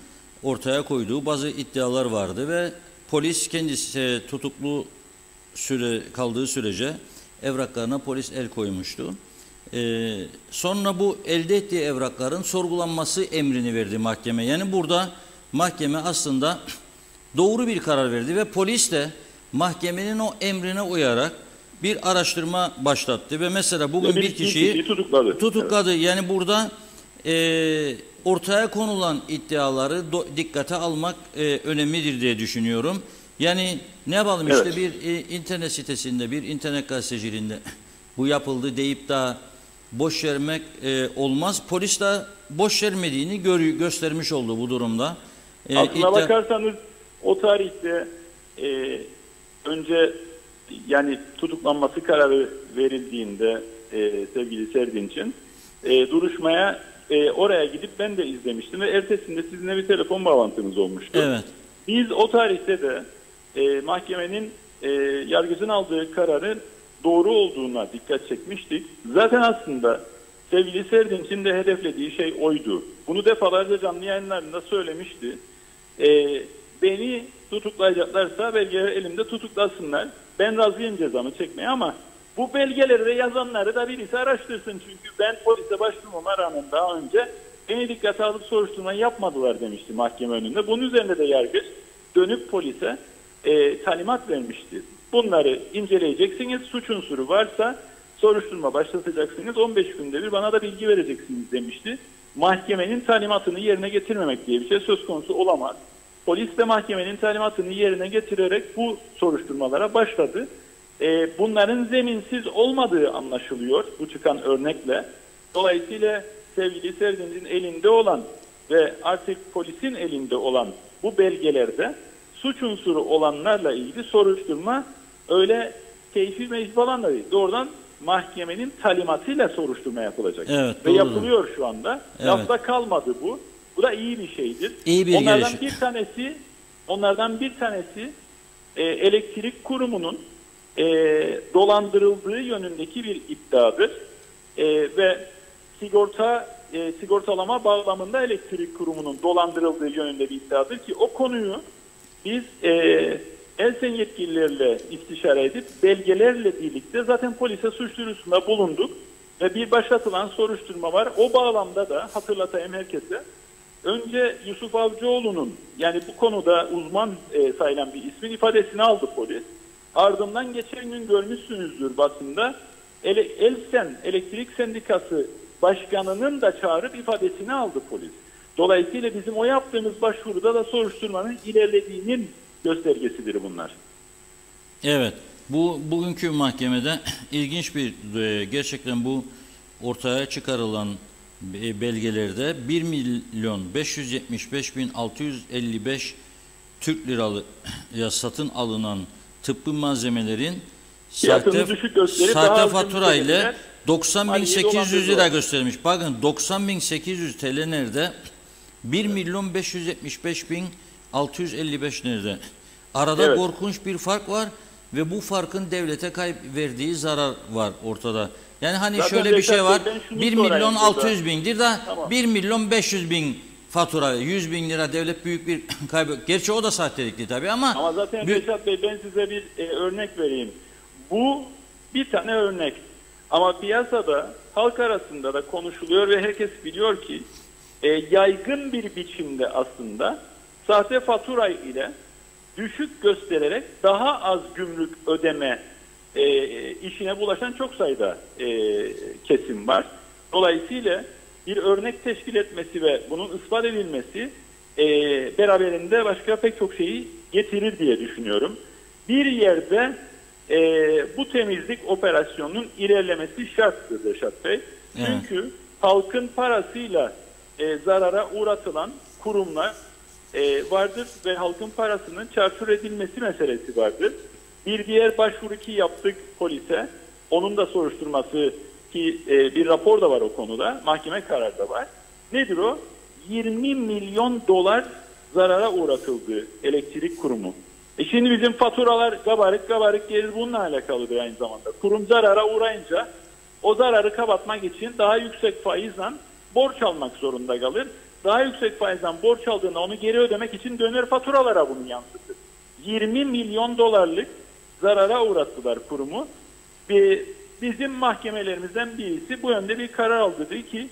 ortaya koyduğu bazı iddialar vardı ve polis kendisi tutuklu kaldığı sürece evraklarına polis el koymuştu. Sonra bu elde ettiği evrakların sorgulanması emrini verdi mahkeme. Yani burada mahkeme aslında doğru bir karar verdi ve polis de mahkemenin o emrine uyarak bir araştırma başlattı ve mesela bugün bir kişiyi tutukladı. Evet. Yani burada ortaya konulan iddiaları dikkate almak önemlidir diye düşünüyorum. Yani ne yapalım, evet, işte bir internet sitesinde, bir internet gazeteciliğinde bu yapıldı deyip de boş vermek olmaz. Polis de boş vermediğini göstermiş oldu bu durumda. Aslına bakarsanız o tarihte önce yani tutuklanması kararı verildiğinde sevgili Serdinç'in duruşmaya oraya gidip ben de izlemiştim ve ertesinde sizinle bir telefon bağlantınız olmuştu. Evet. Biz o tarihte de mahkemenin yargıcın aldığı kararın doğru olduğuna dikkat çekmiştik. Zaten aslında sevgili Serdinç'in de hedeflediği şey oydu. Bunu defalarca canlı yayınlarında söylemişti. Beni tutuklayacaklarsa belgeleri elimde tutuklasınlar. Ben razıyım cezamı çekmeye ama bu belgeleri de yazanları da birisi araştırsın. Çünkü ben polise başvurmama rağmen daha önce beni dikkate alıp soruşturma yapmadılar demişti mahkeme önünde. Bunun üzerine de yargıç dönüp polise talimat vermişti. Bunları inceleyeceksiniz. Suç unsuru varsa soruşturma başlatacaksınız, 15 günde bir bana da bilgi vereceksiniz demişti. Mahkemenin talimatını yerine getirmemek diye bir şey söz konusu olamaz. Polis de mahkemenin talimatını yerine getirerek bu soruşturmalara başladı. Bunların zeminsiz olmadığı anlaşılıyor bu çıkan örnekle. Dolayısıyla sevgili Serdin'in elinde olan ve artık polisin elinde olan bu belgelerde suç unsuru olanlarla ilgili soruşturma öyle keyfi meclis falan da değil. Doğrudan mahkemenin talimatıyla soruşturma yapılacak. Evet, ve yapılıyor şu anda. Evet. Lafta kalmadı bu. Bu da iyi bir şeydir. İyi bir Onlardan bir tanesi elektrik kurumunun dolandırıldığı yönündeki bir iddiadır. Ve sigortalama bağlamında elektrik kurumunun dolandırıldığı yönünde bir iddiadır ki o konuyu biz ELSEN yetkililerle istişare edip belgelerle birlikte zaten polise suç duyurusunda bulunduk ve bir başlatılan soruşturma var. O bağlamda da hatırlatayım herkese. Önce Yusuf Avcıoğlu'nun, yani bu konuda uzman sayılan bir ismin ifadesini aldı polis. Ardından geçen gün görmüşsünüzdür basında ELSEN Elektrik Sendikası Başkanı'nın da çağırıp ifadesini aldı polis. Dolayısıyla bizim o yaptığımız başvuruda da soruşturmanın ilerlediğinin göstergesidir bunlar. Evet. Bugünkü mahkemede ilginç bir gerçekten bu ortaya çıkarılan belgelerde 1.575.655 Türk liraya satın alınan tıbbi malzemelerin sahte fatura ile 90.800 lira göstermiş. Bakın 90.800 TL nerede? 1.575.655 nerede? Arada korkunç bir fark var ve bu farkın devlete verdiği zarar var ortada. Yani hani zaten şöyle bir şey var. 1.600.000'dir da tamam. 1.500.000 fatura, 100.000 lira devlet büyük bir kaybı. Gerçi o da sahtelikti tabii ama zaten Reşat Bey, ben size bir örnek vereyim. Bu bir tane örnek. Ama piyasada, halk arasında da konuşuluyor ve herkes biliyor ki yaygın bir biçimde aslında sahte fatura ile düşük göstererek daha az gümrük ödeme işine bulaşan çok sayıda kesim var. Dolayısıyla bir örnek teşkil etmesi ve bunun ispat edilmesi beraberinde başka pek çok şeyi getirir diye düşünüyorum. Bir yerde bu temizlik operasyonunun ilerlemesi şarttır Reşat Bey. Çünkü halkın parasıyla zarara uğratılan kurumlar vardır ve halkın parasının çarçur edilmesi meselesi vardır. Bir diğer başvuru ki yaptık polise, onun da soruşturması ki bir rapor da var o konuda, mahkeme kararı da var. Nedir o? 20 milyon dolar zarara uğratıldı elektrik kurumu. Şimdi bizim faturalar kabarık gelir, bununla alakalıdır aynı zamanda. Kurum zarara uğrayınca o zararı kapatmak için daha yüksek faizle borç almak zorunda kalır. Daha yüksek faizden borç aldığında onu geri ödemek için döner faturalara bunu yansıtır. 20 milyon dolarlık zarara uğrattılar kurumu. Bizim mahkemelerimizden birisi bu yönde bir karar aldı. Dedi ki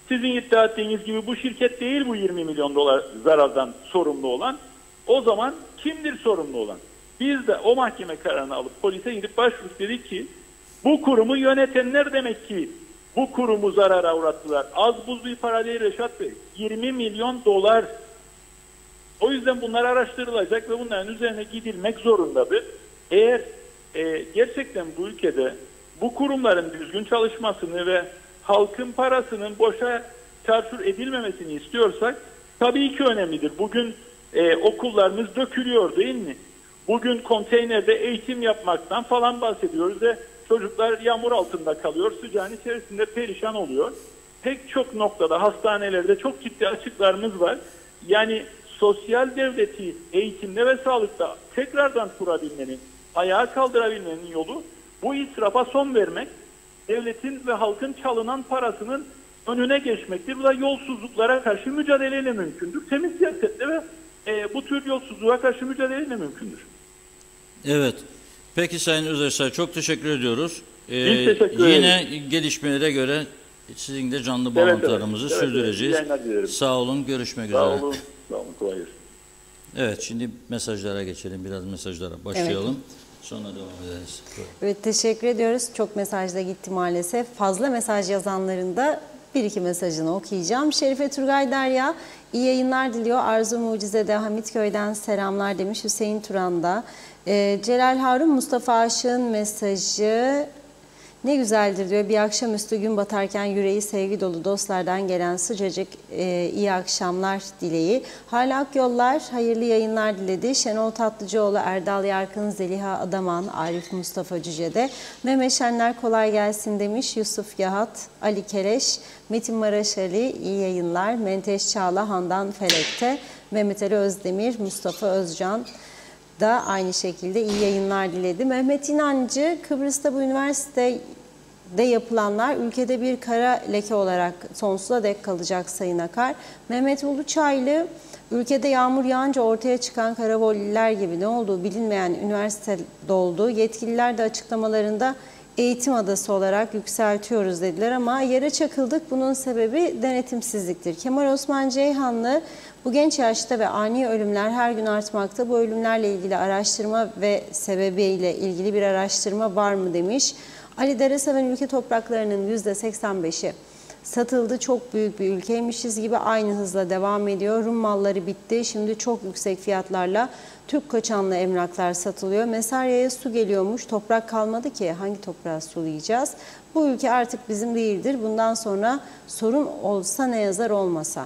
sizin iddia ettiğiniz gibi bu şirket değil bu 20 milyon dolar zarardan sorumlu olan. O zaman kimdir sorumlu olan? Biz de o mahkeme kararını alıp polise gidip başvurduk, dedik ki bu kurumu yönetenler demek ki bu kurumu zarara uğrattılar. Az buz bir para değil Reşat Bey. 20 milyon dolar. O yüzden bunlar araştırılacak ve bunların üzerine gidilmek zorundadır. Eğer gerçekten bu ülkede bu kurumların düzgün çalışmasını ve halkın parasının boşa çarçur edilmemesini istiyorsak tabii ki önemlidir. Bugün okullarımız dökülüyor değil mi? Bugün konteynerde eğitim yapmaktan falan bahsediyoruz ve çocuklar yağmur altında kalıyor, sıcağın içerisinde perişan oluyor. Pek çok noktada, hastanelerde çok ciddi açıklarımız var. Yani sosyal devleti eğitimde ve sağlıkta tekrardan kurabilmenin, ayağa kaldırabilmenin yolu bu israfa son vermek, devletin ve halkın çalınan parasının önüne geçmektir. Bu da yolsuzluklara karşı mücadeleyle mümkündür. Temiz siyasetle ve bu tür yolsuzluğa karşı mücadeleyle mümkündür. Evet. Peki Sayın Özersay, çok teşekkür ediyoruz. Biz teşekkür yine gelişmelere göre sizin de canlı bağlantılarımızı sürdüreceğiz. Sağ olun, görüşmek üzere. Sağ olun, kolay gelsin. Evet, şimdi mesajlara geçelim. Biraz mesajlara başlayalım. Sonra devam ederiz. Evet, teşekkür ediyoruz. Çok mesaj da gitti maalesef. Fazla mesaj yazanların da bir iki mesajını okuyacağım. Şerife Turgay Derya iyi yayınlar diliyor. Arzu Mucize'de Hamitköy'den selamlar demiş. Hüseyin Turan da. Celal Harun Mustafa Aşık'ın mesajı ne güzeldir diyor. Bir akşamüstü gün batarken yüreği sevgi dolu dostlardan gelen sıcacık iyi akşamlar dileği. Hala Akyollar hayırlı yayınlar diledi. Şenol Tatlıcıoğlu, Erdal Yarkın, Zeliha Adaman, Arif Mustafa Cüce'de. Mehmet Şenler kolay gelsin demiş. Yusuf Yahat, Ali Keleş, Metin Maraşali iyi yayınlar. Menteş Çağla, Handan Felek'te. Mehmet Ali Özdemir, Mustafa Özcan da aynı şekilde iyi yayınlar diledi. Mehmet İnancı, Kıbrıs'ta bu üniversitede yapılanlar ülkede bir kara leke olarak sonsuza dek kalacak Sayın Akar. Mehmet Uluçaylı, ülkede yağmur yağınca ortaya çıkan karavolliler gibi ne olduğu bilinmeyen üniversite doldu. Yetkililer de açıklamalarında eğitim adası olarak yükseltiyoruz dediler ama yere çakıldık. Bunun sebebi denetimsizliktir. Kemal Osman Ceyhanlı, bu genç yaşta ve ani ölümler her gün artmakta. Bu ölümlerle ilgili araştırma ve sebebiyle ilgili bir araştırma var mı demiş. Ali Dereseven ülke topraklarının %85'i satıldı. Çok büyük bir ülkeymişiz gibi aynı hızla devam ediyor. Rum malları bitti. Şimdi çok yüksek fiyatlarla Türk koçanlı emlaklar satılıyor. Mesarya'ya su geliyormuş. Toprak kalmadı ki. Hangi toprağı sulayacağız? Bu ülke artık bizim değildir. Bundan sonra sorun olsa ne yazar olmasa.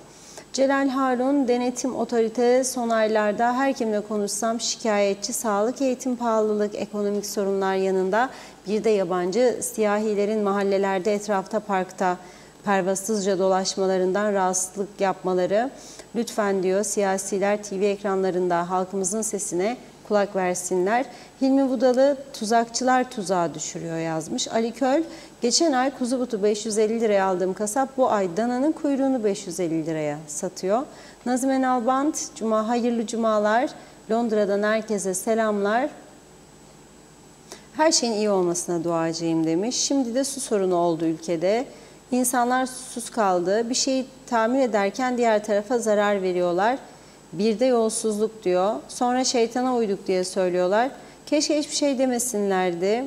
Celal Harun, denetim otorite son aylarda her kimle konuşsam şikayetçi, sağlık, eğitim, pahalılık, ekonomik sorunlar yanında bir de yabancı siyahilerin mahallelerde, etrafta, parkta pervasızca dolaşmalarından rahatsızlık yapmaları. Lütfen diyor siyasiler TV ekranlarında halkımızın sesine kulak versinler. Hilmi Budalı, tuzakçılar tuzağa düşürüyor yazmış. Ali Köl, geçen ay kuzu butu 550 liraya aldığım kasap bu ay dananın kuyruğunu 550 liraya satıyor. Nazime Nalbant, hayırlı cumalar. Londra'dan herkese selamlar. Her şeyin iyi olmasına duacıyım demiş. Şimdi de su sorunu oldu ülkede. İnsanlar susuz kaldı. Bir şeyi tamir ederken diğer tarafa zarar veriyorlar. Bir de yolsuzluk diyor. Sonra şeytana uyduk diye söylüyorlar. Keşke hiçbir şey demesinlerdi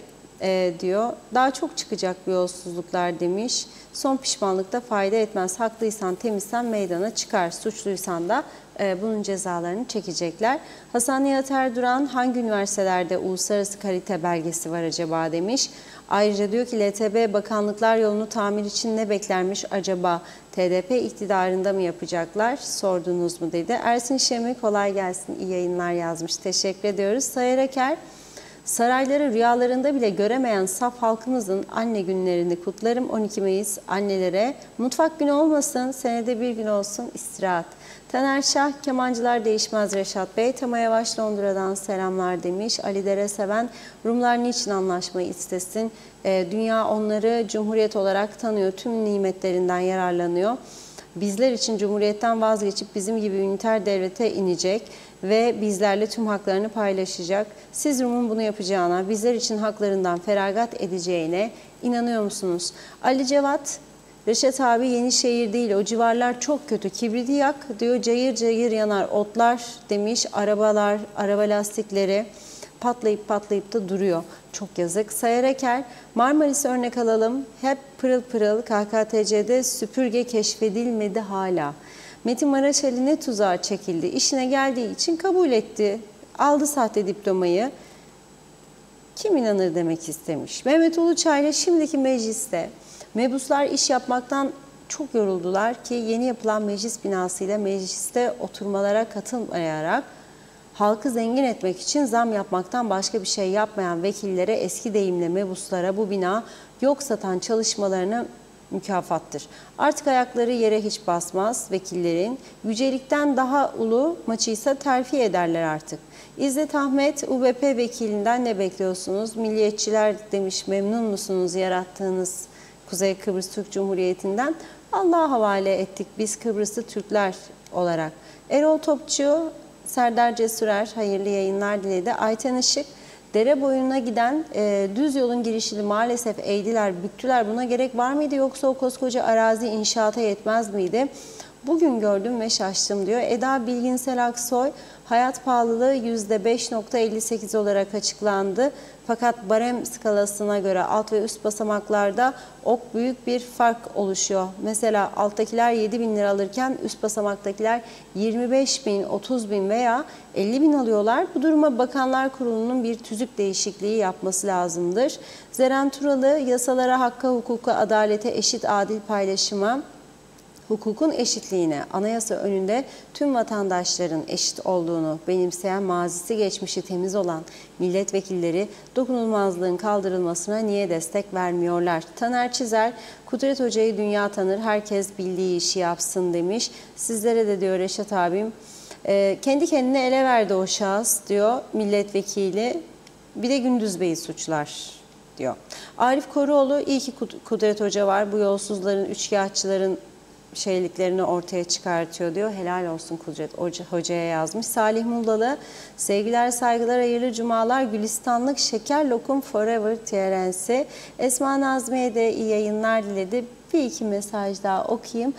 diyor. Daha çok çıkacak bu yolsuzluklar demiş. Son pişmanlıkta fayda etmez. Haklıysan, temizsen meydana çıkar. Suçluysan da bunun cezalarını çekecekler. Hasan Nihat Erduran, hangi üniversitelerde uluslararası kalite belgesi var acaba demiş. Ayrıca diyor ki LTB bakanlıklar yolunu tamir için ne beklermiş acaba? TDP iktidarında mı yapacaklar? Sordunuz mu dedi. Ersin Şemi kolay gelsin, iyi yayınlar yazmış. Teşekkür ediyoruz. Sayar Eker, sarayları rüyalarında bile göremeyen saf halkımızın anne günlerini kutlarım. 12 Mayıs annelere mutfak günü olmasın, senede bir gün olsun istirahat. Taner Şah, kemancılar değişmez Reşat Bey. Tema Yavaş Londra'dan selamlar demiş. Ali Dereseven, Rumlar niçin anlaşmayı istesin? Dünya onları cumhuriyet olarak tanıyor. Tüm nimetlerinden yararlanıyor. Bizler için cumhuriyetten vazgeçip bizim gibi üniter devlete inecek ve bizlerle tüm haklarını paylaşacak. Siz Rum'un bunu yapacağına, bizler için haklarından feragat edeceğine inanıyor musunuz? Ali Cevat, Reşat abi Yenişehir değil, o civarlar çok kötü. Kibriti yak diyor, cayır cayır yanar otlar demiş. Arabalar, araba lastikleri patlayıp patlayıp da duruyor. Çok yazık. Sayar Eker, Marmaris'i örnek alalım. Hep pırıl pırıl, KKTC'de süpürge keşfedilmedi hala. Metin Maraşali ne tuzağa çekildi. İşine geldiği için kabul etti. Aldı sahte diplomayı. Kim inanır demek istemiş. Mehmet Uluçay'la şimdiki mecliste mebuslar iş yapmaktan çok yoruldular ki yeni yapılan meclis binasıyla mecliste oturmalara katılmayarak halkı zengin etmek için zam yapmaktan başka bir şey yapmayan vekillere, eski deyimle mebuslara bu bina yok satan çalışmalarına mükafattır. Artık ayakları yere hiç basmaz vekillerin. Yücelikten daha ulu maçıysa terfi ederler artık. İzzet Ahmet, UBP vekilinden ne bekliyorsunuz? Milliyetçiler demiş, memnun musunuz yarattığınız Kuzey Kıbrıs Türk Cumhuriyeti'nden? Allah'a havale ettik biz Kıbrıslı Türkler olarak. Erol Topçu, Serdar Cesurer hayırlı yayınlar diledi. Ayten Işık, dere boyuna giden düz yolun girişini maalesef eğdiler, büktüler. Buna gerek var mıydı yoksa o koskoca arazi inşaata yetmez miydi? Bugün gördüm ve şaştım diyor. Eda Bilginsel Aksoy, hayat pahalılığı %5,58 olarak açıklandı. Fakat barem skalasına göre alt ve üst basamaklarda büyük bir fark oluşuyor. Mesela alttakiler 7.000 lira alırken üst basamaktakiler 25.000, 30.000 veya 50.000 alıyorlar. Bu duruma Bakanlar Kurulu'nun bir tüzük değişikliği yapması lazımdır. Zeren Turalı, yasalara, hakka, hukuka, adalete, eşit, adil paylaşıma, hukukun eşitliğine, anayasa önünde tüm vatandaşların eşit olduğunu benimseyen, mazisi geçmişi temiz olan milletvekilleri dokunulmazlığın kaldırılmasına niye destek vermiyorlar? Taner Çizer, Kudret Hoca'yı dünya tanır, herkes bildiği işi yapsın demiş. Sizlere de diyor Reşat abim, kendi kendine ele verdi o şahıs diyor milletvekili, bir de Gündüz Bey'i suçlar diyor. Arif Koruoğlu, iyi ki Kudret Hoca var, bu yolsuzların, üçkağıtçıların şeyliklerini ortaya çıkartıyor diyor. Helal olsun Kudret Hoca'ya yazmış. Salih Mullalı, sevgiler, saygılar, hayırlı cumalar, Gülistanlık Şeker Lokum Forever TRN'si. Esma Nazmiye de iyi yayınlar diledi. Bir iki mesaj daha okuyayım.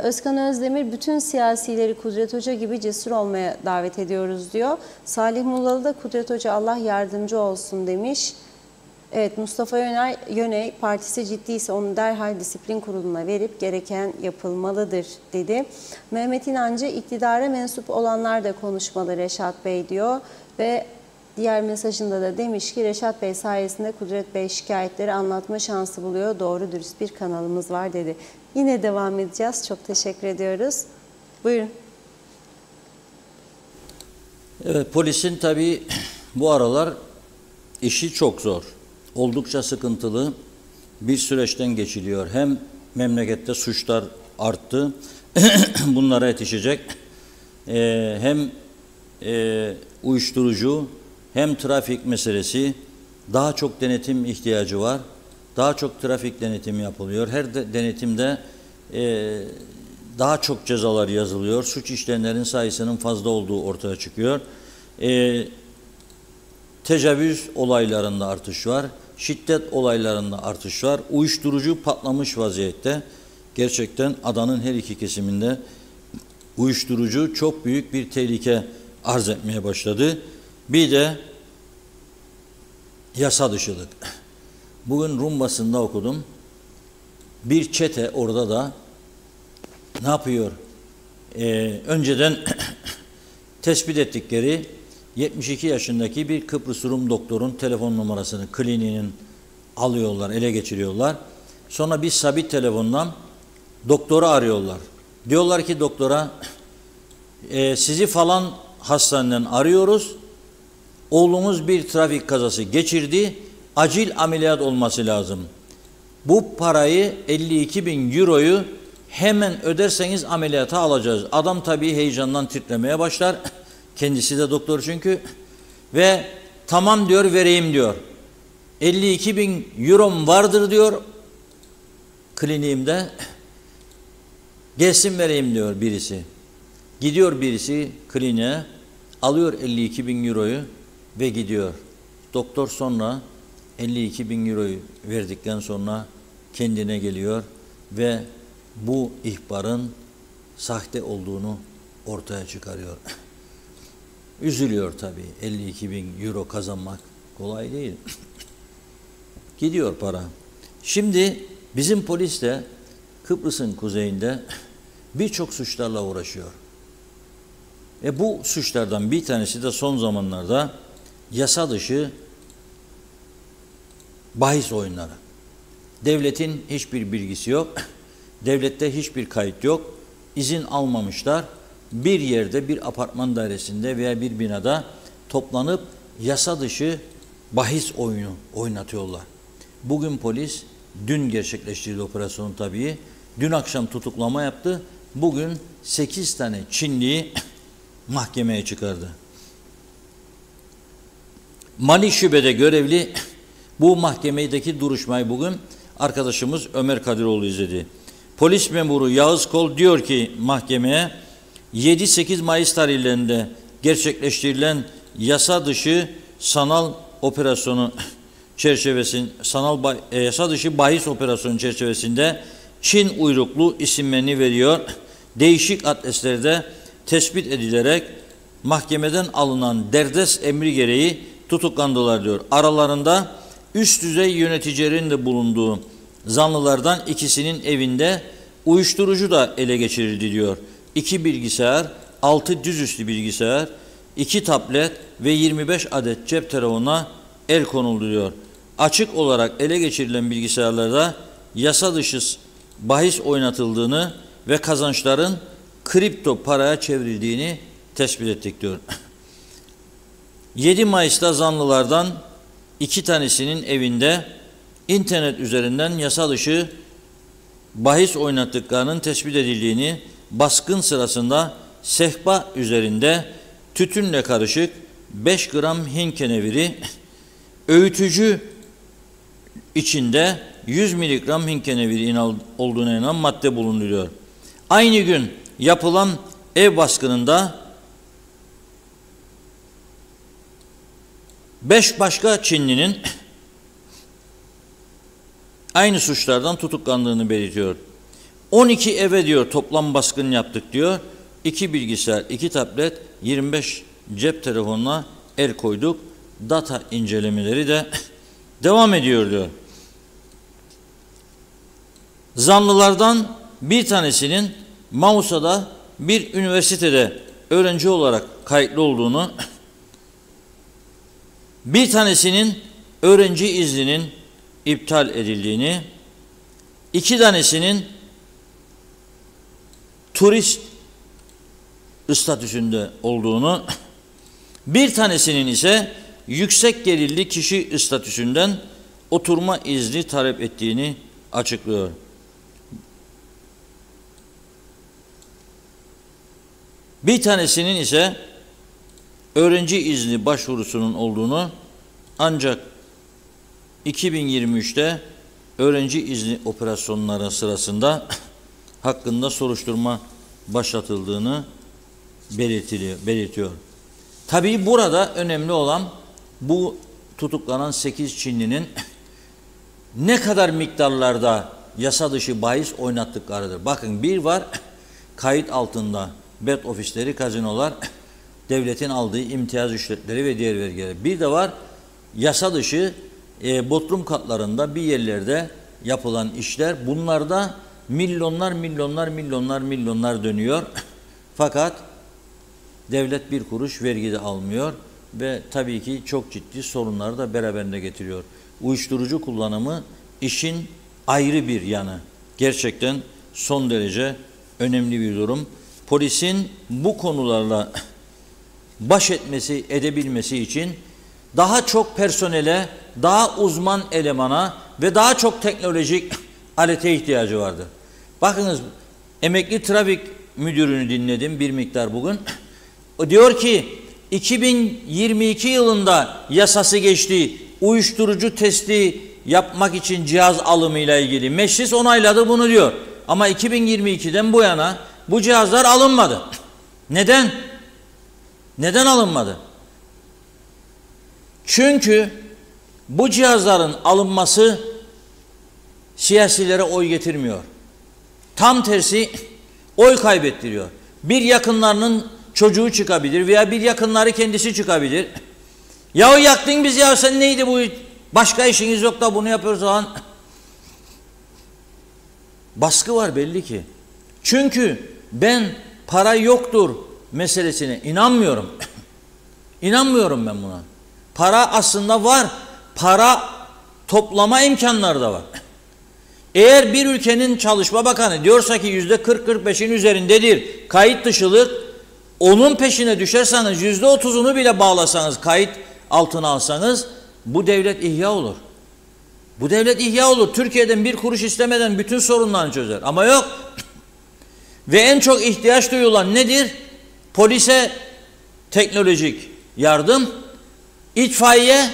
Özkan Özdemir, bütün siyasileri Kudret Hoca gibi cesur olmaya davet ediyoruz diyor. Salih Mullalı da Kudret Hoca Allah yardımcı olsun demiş. Evet, Mustafa Yöney, partisi ciddiyse onu derhal disiplin kuruluna verip gereken yapılmalıdır dedi. Mehmet İnancı, iktidara mensup olanlar da konuşmalı Reşat Bey diyor ve diğer mesajında da demiş ki Reşat Bey sayesinde Kudret Bey şikayetleri anlatma şansı buluyor. Doğru dürüst bir kanalımız var dedi. Yine devam edeceğiz. Çok teşekkür ediyoruz. Buyurun. Evet, polisin tabii bu aralar işi çok zor. Oldukça sıkıntılı bir süreçten geçiliyor. Hem memlekette suçlar arttı, bunlara yetişecek. Hem uyuşturucu hem trafik meselesi, daha çok denetim ihtiyacı var. Daha çok trafik denetimi yapılıyor. Her denetimde daha çok cezalar yazılıyor. Suç işleyenlerin sayısının fazla olduğu ortaya çıkıyor. Tecavüz olaylarında artış var. Şiddet olaylarında artış var. Uyuşturucu patlamış vaziyette. Gerçekten adanın her iki kesiminde uyuşturucu çok büyük bir tehlike arz etmeye başladı. Bir de yasa dışılık. Bugün Rum basında okudum. Bir çete orada da ne yapıyor? Önceden tespit ettikleri 72 yaşındaki bir Kıbrıs Rum doktorun telefon numarasını, kliniğinin alıyorlar, ele geçiriyorlar. Sonra bir sabit telefondan doktoru arıyorlar. Diyorlar ki doktora, sizi falan hastaneden arıyoruz. Oğlunuz bir trafik kazası geçirdi. Acil ameliyat olması lazım. Bu parayı 52.000 euroyu hemen öderseniz ameliyata alacağız. Adam tabii heyecandan titremeye başlar. Kendisi de doktor çünkü. Ve tamam diyor, vereyim diyor. 52.000 eurom vardır diyor kliniğimde. Gelsin vereyim diyor birisi. Gidiyor birisi kliniğe, alıyor 52.000 euroyu ve gidiyor. Doktor sonra 52.000 euroyu verdikten sonra kendine geliyor ve bu ihbarın sahte olduğunu ortaya çıkarıyor. Üzülüyor tabii. 52.000 euro kazanmak kolay değil. Gidiyor para. Şimdi bizim polis de Kıbrıs'ın kuzeyinde birçok suçlarla uğraşıyor. Bu suçlardan bir tanesi de son zamanlarda yasa dışı bahis oyunları. Devletin hiçbir bilgisi yok. Devlette hiçbir kayıt yok. İzin almamışlar. Bir yerde, bir apartman dairesinde veya bir binada toplanıp yasa dışı bahis oyunu oynatıyorlar. Bugün polis, dün gerçekleştirdiği operasyonu tabii, dün akşam tutuklama yaptı. Bugün 8 tane Çinliyi mahkemeye çıkardı. Mali şubede görevli bu mahkemedeki duruşmayı bugün arkadaşımız Ömer Kadiroğlu izledi. Polis memuru Yağız Kol diyor ki mahkemeye, 7-8 Mayıs tarihlerinde gerçekleştirilen yasa dışı sanal operasyonu çerçevesinde, yasa dışı bahis operasyonu çerçevesinde Çin uyruklu isimlerini veriyor. değişik adreslerde tespit edilerek mahkemeden alınan derdest emri gereği tutuklandılar diyor. Aralarında üst düzey yöneticilerin de bulunduğu zanlılardan ikisinin evinde uyuşturucu da ele geçirildi diyor. 2 bilgisayar, 6 dizüstü bilgisayar, 2 tablet ve 25 adet cep telefonuna el konuldu diyor. Açık olarak ele geçirilen bilgisayarlarda yasa dışı bahis oynatıldığını ve kazançların kripto paraya çevrildiğini tespit ettik diyor. 7 Mayıs'ta zanlılardan 2 tanesinin evinde internet üzerinden yasa dışı bahis oynattıklarının tespit edildiğini, baskın sırasında sehpa üzerinde tütünle karışık 5 gram Hint keneviri, öğütücü içinde 100 miligram Hint keneviri olduğuna inanan madde bulunuyor. Aynı gün yapılan ev baskınında 5 başka Çinlinin aynı suçlardan tutuklandığını belirtiyor. 12 eve diyor toplam baskın yaptık diyor. 2 bilgisayar, 2 tablet, 25 cep telefonuna el koyduk. Data incelemeleri de devam ediyor diyor. Zanlılardan bir tanesinin Mausa'da bir üniversitede öğrenci olarak kayıtlı olduğunu, bir tanesinin öğrenci izninin iptal edildiğini, 2 tanesinin turist statüsünde olduğunu, bir tanesinin ise yüksek gelirli kişi statüsünden oturma izni talep ettiğini açıklıyor. Bir tanesinin ise öğrenci izni başvurusunun olduğunu, ancak 2023'te öğrenci izni operasyonları sırasında hakkında soruşturma başlatıldığını belirtiyor. Tabii burada önemli olan bu tutuklanan 8 Çinlinin ne kadar miktarlarda yasa dışı bahis oynattıklarıdır. Bakın, bir var kayıt altında bet ofisleri, kazinolar, devletin aldığı imtiyaz ücretleri ve diğer vergiler. Bir de var yasa dışı bodrum katlarında bir yerlerde yapılan işler. Bunlarda milyonlar dönüyor. Fakat devlet bir kuruş vergi de almıyor ve tabii ki çok ciddi sorunları da beraberinde getiriyor. Uyuşturucu kullanımı işin ayrı bir yanı. Gerçekten son derece önemli bir durum. Polisin bu konularla baş edebilmesi için daha çok personele, daha uzman elemana ve daha çok teknolojik alete ihtiyacı vardır. Bakınız, emekli trafik müdürünü dinledim bir miktar bugün. O diyor ki 2022 yılında yasası geçti. Uyuşturucu testi yapmak için cihaz alımıyla ilgili. Meclis onayladı bunu diyor. Ama 2022'den bu yana bu cihazlar alınmadı. Neden? Neden alınmadı? Çünkü bu cihazların alınması siyasilere oy getirmiyor. Tam tersi oy kaybettiriyor. Bir yakınlarının çocuğu çıkabilir veya bir yakınları kendisi çıkabilir. Ya yaktın bizi, ya sen neydi bu, başka işiniz yok da bunu yapıyoruz falan. Baskı var belli ki. Çünkü ben para yoktur meselesine inanmıyorum. İnanmıyorum ben buna. Para aslında var. Para toplama imkanları da var. Eğer bir ülkenin Çalışma Bakanı diyorsa ki %40-45'in üzerindedir kayıt dışılık, onun peşine düşerseniz %30'unu bile bağlasanız, kayıt altına alsanız, bu devlet ihya olur. Bu devlet ihya olur. Türkiye'den bir kuruş istemeden bütün sorunlarını çözer. Ama yok. Ve en çok ihtiyaç duyulan nedir? Polise teknolojik yardım, itfaiye,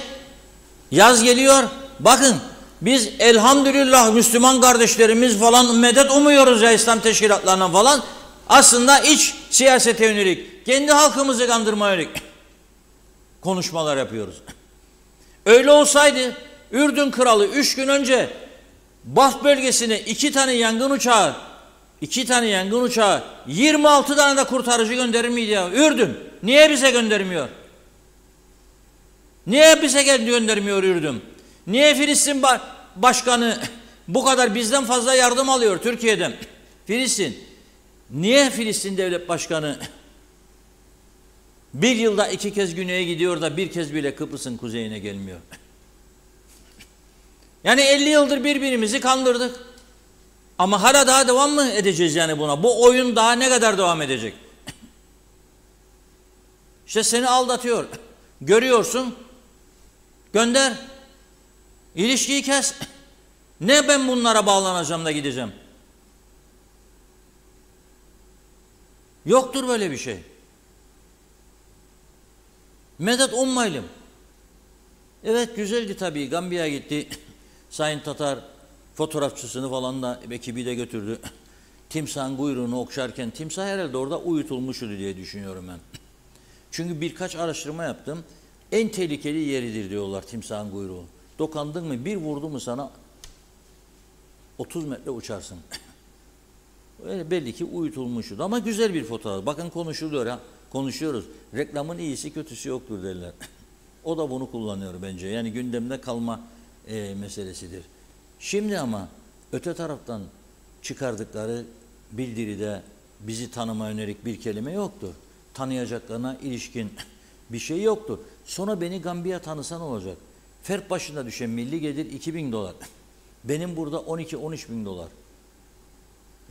yaz geliyor. Bakın, biz elhamdülillah Müslüman kardeşlerimiz falan medet umuyoruz ya, İslam teşkilatlarından falan. Aslında iç siyasete yönelik, kendi halkımızı kandırmaya yönelik konuşmalar yapıyoruz. Öyle olsaydı Ürdün kralı 3 gün önce Baf bölgesine 2 tane yangın uçağı 2 tane yangın uçağı, 26 tane de kurtarıcı gönderir miydi ya? Ürdün. Niye bize göndermiyor? Niye bize göndermiyor Ürdün? Niye Filistin başkanı bu kadar bizden fazla yardım alıyor Türkiye'den? Filistin. Niye Filistin devlet başkanı bir yılda 2 kez güneye gidiyor da bir kez bile Kıbrıs'ın kuzeyine gelmiyor? Yani 50 yıldır birbirimizi kandırdık. Ama hala daha devam mı edeceğiz yani buna? Bu oyun daha ne kadar devam edecek? İşte seni aldatıyor. Görüyorsun. Gönder. İlişkiyi kes. Ne ben bunlara bağlanacağım da gideceğim? Yoktur böyle bir şey. Medet ummayalım. Evet güzeldi tabii. Gambiya'ya gitti. Sayın Tatar fotoğrafçısını falan da ekibi de götürdü. Timsahın kuyruğunu okşarken timsah herhalde orada uyutulmuştu diye düşünüyorum ben. Çünkü birkaç araştırma yaptım. En tehlikeli yeridir diyorlar timsahın kuyruğu. Dokandın mı bir vurdu mu sana 30 metre uçarsın. Öyle belli ki uyutulmuştu ama güzel bir fotoğraf. Bakın konuşuluyor ha. Konuşuyoruz. Reklamın iyisi kötüsü yoktur derler. O da bunu kullanıyor bence. Yani gündemde kalma meselesidir. Şimdi ama öte taraftan çıkardıkları bildiride bizi tanımaya yönelik bir kelime yoktur. Tanıyacaklarına ilişkin bir şey yoktur. Sonra beni Gambiya tanısan olacak. Fert başına düşen milli gelir 2.000 dolar. Benim burada 12-13 bin dolar.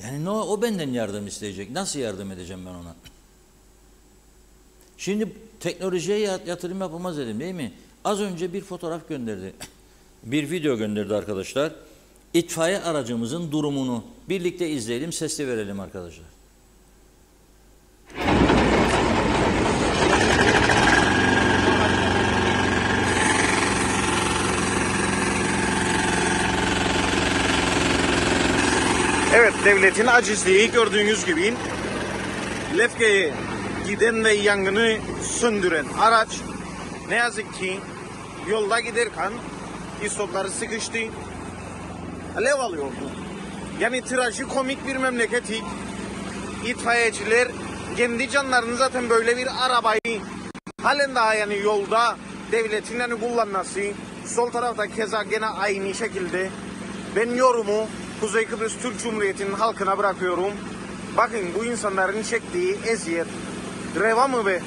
Yani o benden yardım isteyecek. Nasıl yardım edeceğim ben ona? Şimdi teknolojiye yatırım yapılmaz dedim değil mi? Az önce bir fotoğraf gönderdi. Bir video gönderdi arkadaşlar. İtfaiye aracımızın durumunu birlikte izleyelim, sesli verelim arkadaşlar. Evet, devletin acizliği gördüğünüz gibi Lefke'ye giden ve yangını söndüren araç ne yazık ki yolda giderken istopları sıkıştı, alev alıyordu. Yani trajikomik bir memleketik. İtfaiyeciler kendi canlarını zaten böyle bir arabayı halen daha yani yolda devletin yani kullanması, sol tarafta keza gene aynı şekilde. Ben yorumu Kuzey Kıbrıs Türk Cumhuriyeti'nin halkına bırakıyorum. Bakın bu insanların çektiği eziyet reva mı be?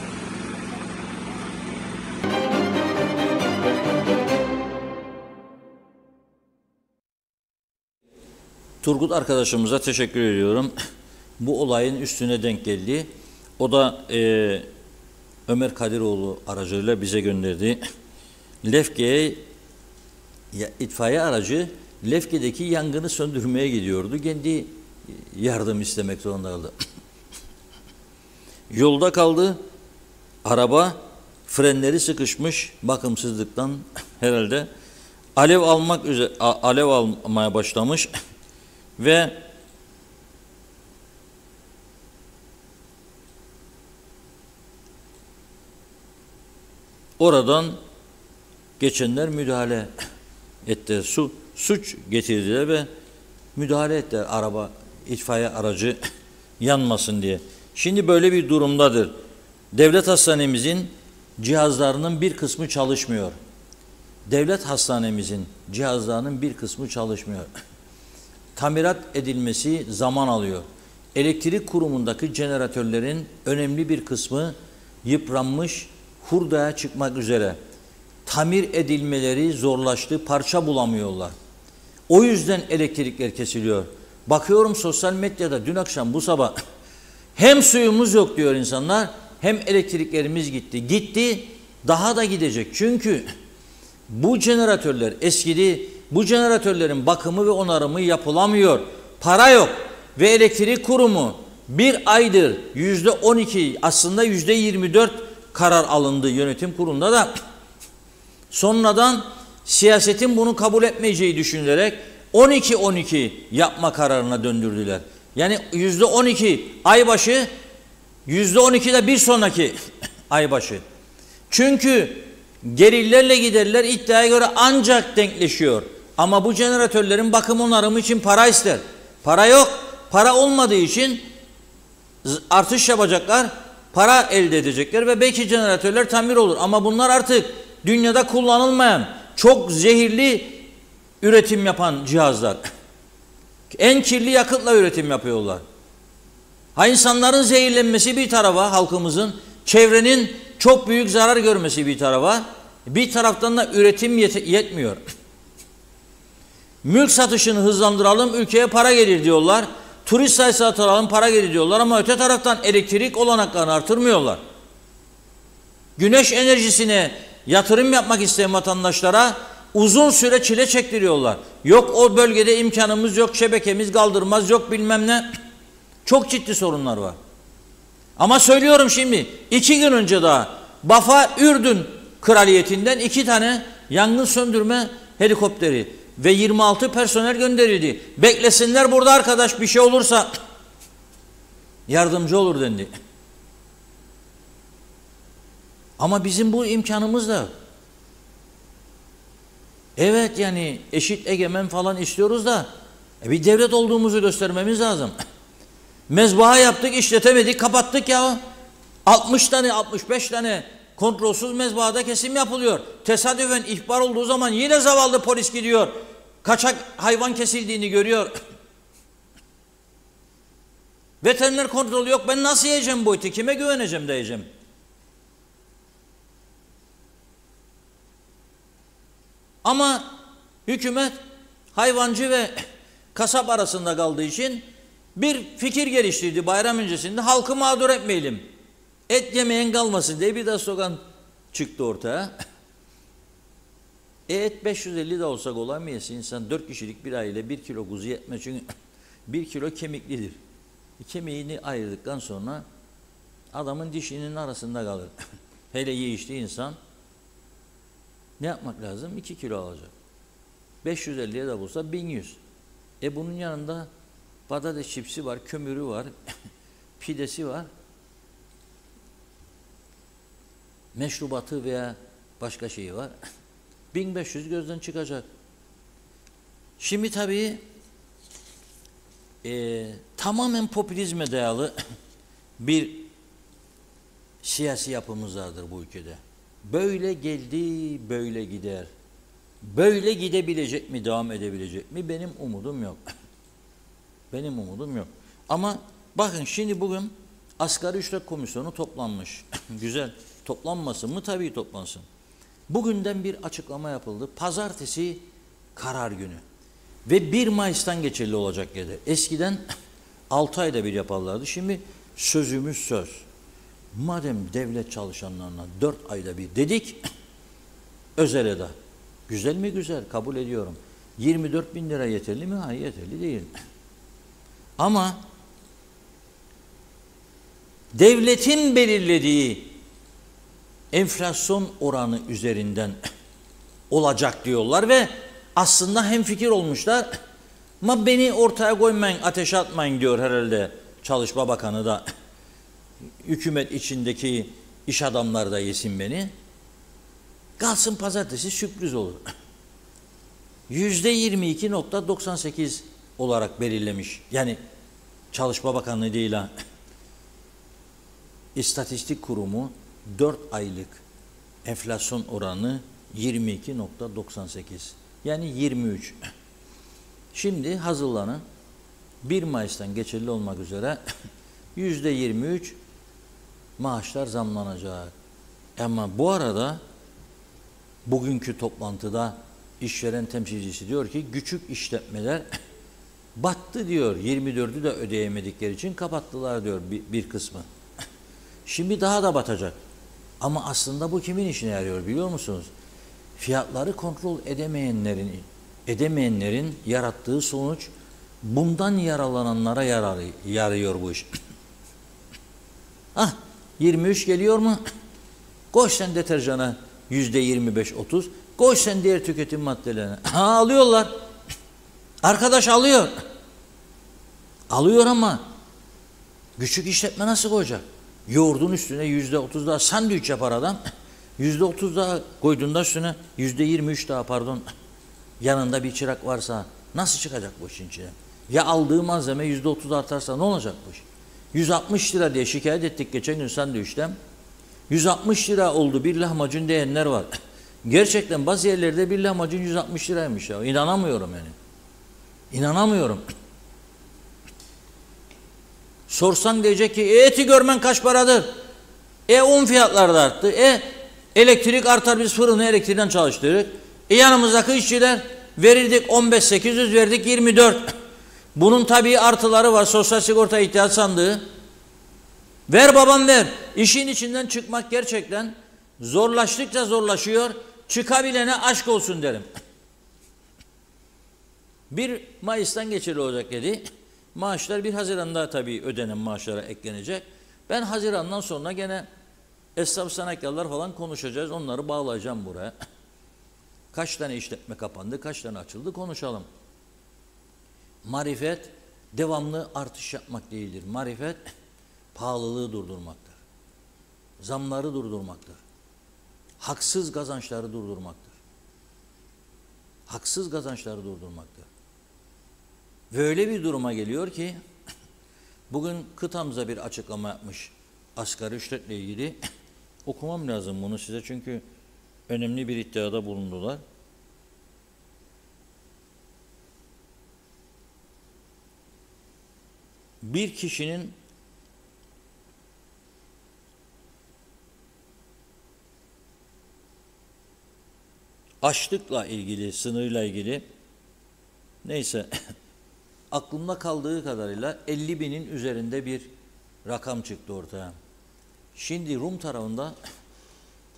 Turgut arkadaşımıza teşekkür ediyorum. Bu olayın üstüne denk geldi. O da Ömer Kadiroğlu aracılığıyla bize gönderdi. Lefke'ye itfaiye aracı Lefke'deki yangını söndürmeye gidiyordu. Kendi yardım istemek zorunda kaldı. Yolda kaldı. Araba frenleri sıkışmış bakımsızlıktan herhalde. Alev almaya başlamış ve oradan geçenler müdahale etti. Suç getirdiler ve müdahale ettiler itfaiye aracı yanmasın diye. Şimdi böyle bir durumdadır. Devlet hastanemizin cihazlarının bir kısmı çalışmıyor. Devlet hastanemizin cihazlarının bir kısmı çalışmıyor. Tamirat edilmesi zaman alıyor. Elektrik kurumundaki jeneratörlerin önemli bir kısmı yıpranmış, hurdaya çıkmak üzere. Tamir edilmeleri zorlaştı, parça bulamıyorlar. O yüzden elektrikler kesiliyor. Bakıyorum sosyal medyada dün akşam bu sabah hem suyumuz yok diyor insanlar, hem elektriklerimiz gitti. Gitti, daha da gidecek. Çünkü bu jeneratörler eskidi, bu jeneratörlerin bakımı ve onarımı yapılamıyor. Para yok ve elektrik kurumu bir aydır %12 aslında %24 karar alındı yönetim kurulunda da sonradan siyasetin bunu kabul etmeyeceği düşünülerek 12-12 yapma kararına döndürdüler. Yani %12 ay başı, %12 de bir sonraki ay başı. Çünkü gelirlerle giderler iddiaya göre ancak denkleşiyor. Ama bu jeneratörlerin bakım onarımı için para ister. Para yok. para olmadığı için artış yapacaklar, para elde edecekler ve belki jeneratörler tamir olur. Ama bunlar artık dünyada kullanılmayan, çok zehirli üretim yapan cihazlar. En kirli yakıtla üretim yapıyorlar. Ha, insanların zehirlenmesi bir tarafa, halkımızın, çevrenin çok büyük zarar görmesi bir tarafa, bir taraftan da üretim yetmiyor. Mülk satışını hızlandıralım, ülkeye para gelir diyorlar. Turist sayısı artıralım, para gelir diyorlar ama öte taraftan elektrik olanaklarını artırmıyorlar. Güneş enerjisine yatırım yapmak isteyen vatandaşlara uzun süre çile çektiriyorlar. Yok o bölgede imkanımız yok, şebekemiz kaldırmaz, yok bilmem ne. Çok ciddi sorunlar var. Ama söylüyorum şimdi, 2 gün önce daha Bafa Ürdün Kraliyetinden 2 tane yangın söndürme helikopteri ve 26 personel gönderildi. Beklesinler burada arkadaş, bir şey olursa yardımcı olur dendi. Ama bizim bu imkanımız da. Evet yani eşit egemen falan istiyoruz da bir devlet olduğumuzu göstermemiz lazım. Mezbaha yaptık, işletemedik, kapattık ya. 60 tane 65 tane kontrolsüz mezbahada kesim yapılıyor. Tesadüfen ihbar olduğu zaman yine zavallı polis gidiyor. Kaçak hayvan kesildiğini görüyor. Veteriner kontrolü yok. Ben nasıl yiyeceğim bu eti? Kime güveneceğim diyeceğim. Ama hükümet hayvancı ve kasap arasında kaldığı için bir fikir geliştirdi bayram öncesinde. Halkı mağdur etmeyelim. Et yemeyen kalmasın diye bir de slogan çıktı ortaya. Et 550 de olsa kolay mı yesin? İnsan 4 kişilik bir aile 1 kilo kuzu yetmez. Çünkü 1 kilo kemiklidir. Kemiğini ayırdıktan sonra adamın dişinin arasında kalır. Hele yiyişli insan ne yapmak lazım? 2 kilo alacak. 550'ye de bulsa 1100. Bunun yanında patates çipsi var, kömürü var, pidesi var. Meşrubatı veya başka şeyi var. 1500 gözden çıkacak. Şimdi tabii tamamen popülizme dayalı bir siyasi yapımız vardır bu ülkede. Böyle geldi, böyle gider. Böyle gidebilecek mi, devam edebilecek mi? Benim umudum yok. Benim umudum yok. Ama bakın şimdi bugün Asgari Ücret Komisyonu toplanmış. Güzel. Toplanmasın mı? Tabii toplansın. Bugünden bir açıklama yapıldı. Pazartesi karar günü. Ve 1 Mayıs'tan geçerli olacak dedi. Eskiden 6 ayda bir yaparlardı. Şimdi sözümüz söz. Madem devlet çalışanlarına 4 ayda bir dedik, özele de. Güzel mi? Güzel. Kabul ediyorum. 24.000 lira yeterli mi? Hayır, yeterli değil. Ama devletin belirlediği enflasyon oranı üzerinden olacak diyorlar ve aslında hemfikir olmuşlar. Ama beni ortaya koymayın, ateşe atmayın diyor herhalde Çalışma Bakanı da. Hükümet içindeki iş adamları da yesin beni. Kalsın pazartesi sürpriz olur. %22.98 olarak belirlemiş. Yani Çalışma Bakanlığı değil ha. İstatistik Kurumu 4 aylık enflasyon oranı 22.98. Yani 23. Şimdi hazırlanın. 1 Mayıs'tan geçerli olmak üzere %23 maaşlar zamlanacak. Ama bu arada bugünkü toplantıda işveren temsilcisi diyor ki küçük işletmeler battı diyor. 24'ü de ödeyemedikleri için kapattılar diyor bir kısmı. Şimdi daha da batacak. Ama aslında bu kimin işine yarıyor biliyor musunuz? Fiyatları kontrol edemeyenlerin yarattığı sonuç, bundan yaralananlara yarıyor bu iş. 23 geliyor mu? Koş sen deterjana %25-30, koş sen diğer tüketim maddelerine. Alıyorlar. Arkadaş alıyor. Alıyor ama küçük işletme nasıl koyacak? Yoğurdun üstüne %30 daha sandviç yapar adam. %30 daha koyduğunda üstüne %23 daha pardon. Yanında bir çırak varsa nasıl çıkacak bu işin içine? Ya aldığı malzeme %30 artarsa ne olacakmış? 160 lira diye şikayet ettik geçen gün sandviçten. 160 lira oldu bir lahmacun diyenler var. Gerçekten bazı yerlerde bir lahmacun 160 liraymış ya. İnanamıyorum yani. İnanamıyorum. Sorsan diyecek ki eti görmen kaç paradır? Un fiyatları da arttı. Elektrik artar, biz fırını elektrikten çalıştırdık. Yanımızdaki işçiler verirdik 15.800 verdik 24. Bunun tabii artıları var. Sosyal sigorta ihtiyaç sandığı. Ver babam ver. İşin içinden çıkmak gerçekten zorlaştıkça zorlaşıyor. Çıkabilene aşk olsun derim. 1 Mayıs'tan geçerli olacak dedi. Maaşlar 1 Haziran'da tabii ödenen maaşlara eklenecek. Ben Haziran'dan sonra gene esnaf sanatkarlar falan konuşacağız. Onları bağlayacağım buraya. Kaç tane işletme kapandı, kaç tane açıldı konuşalım. Marifet devamlı artış yapmak değildir. Marifet pahalılığı durdurmaktır. Zamları durdurmaktır. Haksız kazançları durdurmaktır. Haksız kazançları durdurmaktır. Ve öyle bir duruma geliyor ki bugün kıtamıza bir açıklama yapmış asgari ücretle ilgili. Okumam lazım bunu size çünkü önemli bir iddiada bulundular. Bir kişinin açlıkla ilgili, sınırla ilgili neyse aklımda kaldığı kadarıyla 50.000'in üzerinde bir rakam çıktı ortaya. Şimdi Rum tarafında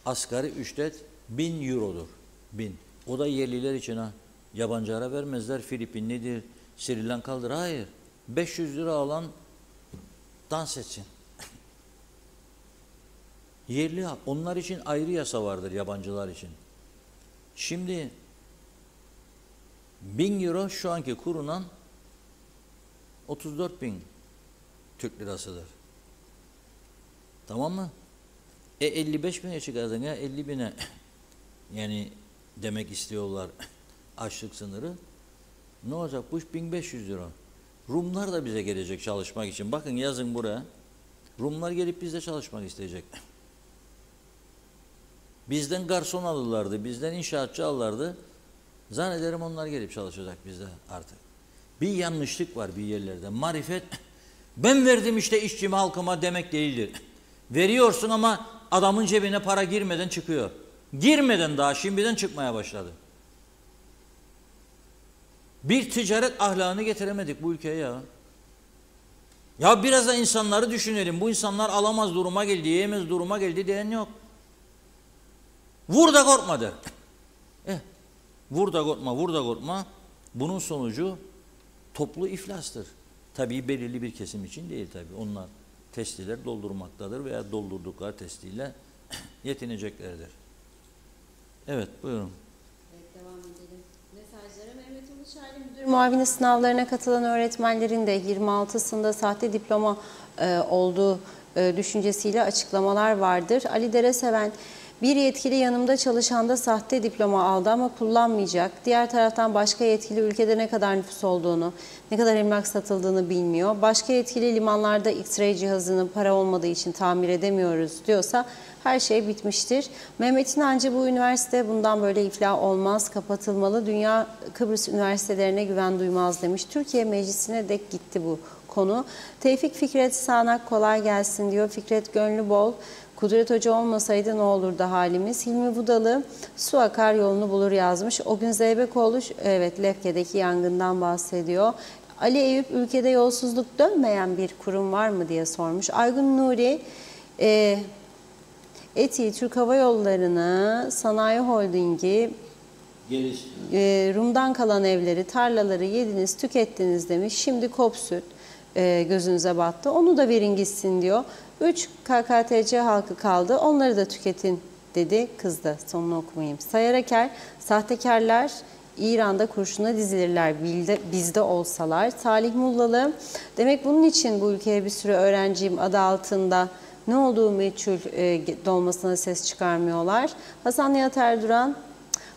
asgari ücret 1000 eurodur. 1000. O da yerliler için ha. Yabancılara vermezler. Filipinlidir, Sri Lankalıdır. Hayır. 500 lira alan dans etsin. Yerli hak. Onlar için ayrı yasa vardır yabancılar için. Şimdi 1000 euro şu anki kurunan 34.000 Türk lirasıdır. Tamam mı? 55.000'e çıkardın ya 50.000'e yani demek istiyorlar açlık sınırı. Ne olacak bu iş? 1500 lira. Rumlar da bize gelecek çalışmak için. Bakın yazın buraya. Rumlar gelip bizde çalışmak isteyecek. Bizden garson alırlardı, bizden inşaatçı alırlardı. Zannederim onlar gelip çalışacak bizde artık. Bir yanlışlık var bir yerlerde. Marifet, ben verdim işte işçime halkıma demek değildir. Veriyorsun ama adamın cebine para girmeden çıkıyor. Girmeden daha şimdiden çıkmaya başladı. Bir ticaret ahlakını getiremedik bu ülkeye ya. Ya biraz da insanları düşünelim. Bu insanlar alamaz duruma geldi, yiyemez duruma geldi diyen yok. Vur da korkma der. Vur da korkma, vur da korkma. Bunun sonucu toplu iflastır. Tabii belirli bir kesim için değil tabii. Onlar testiler doldurmaktadır veya doldurdukları testiyle yetineceklerdir. Evet, buyurun. Evet, devam edelim. Mesajlara Mehmet Uluçaylı müdür muavini sınavlarına katılan öğretmenlerin de 26'sında sahte diploma olduğu düşüncesiyle açıklamalar vardır. Ali Dereseven, bir yetkili yanımda çalışanda sahte diploma aldı ama kullanmayacak. Diğer taraftan başka yetkili ülkede ne kadar nüfus olduğunu, ne kadar emlak satıldığını bilmiyor. Başka yetkili limanlarda X-ray cihazını para olmadığı için tamir edemiyoruz diyorsa her şey bitmiştir. Mehmet İnancı, bu üniversite bundan böyle iflah olmaz, kapatılmalı. Dünya Kıbrıs üniversitelerine güven duymaz demiş. Türkiye Meclisi'ne dek gitti bu konu. Tevfik Fikret Sağnak, kolay gelsin diyor. Fikret Gönlübol, Kudret Hoca olmasaydı ne olurdu halimiz? Hilmi Budalı, su akar yolunu bulur yazmış. O gün Zeybekoğlu, evet, Lefke'deki yangından bahsediyor. Ali Eyüp, ülkede yolsuzluk dönmeyen bir kurum var mı diye sormuş. Aygun Nuri, ETİ, Türk Hava Yolları'nı, Sanayi Holding'i, Rum'dan kalan evleri, tarlaları yediniz, tükettiniz demiş. Şimdi Kopsüt gözünüze battı. Onu da verin gitsin diyor. 3 KKTC halkı kaldı. Onları da tüketin dedi. Kızdı. Sonunu okumayayım. Sayar Aker, sahtekarlar İran'da kurşuna dizilirler bizde olsalar. Salih Mullalı, demek bunun için bu ülkeye bir sürü öğrenciyim adı altında ne olduğu meçhul dolmasına ses çıkarmıyorlar. Hasan Nihat Erduran,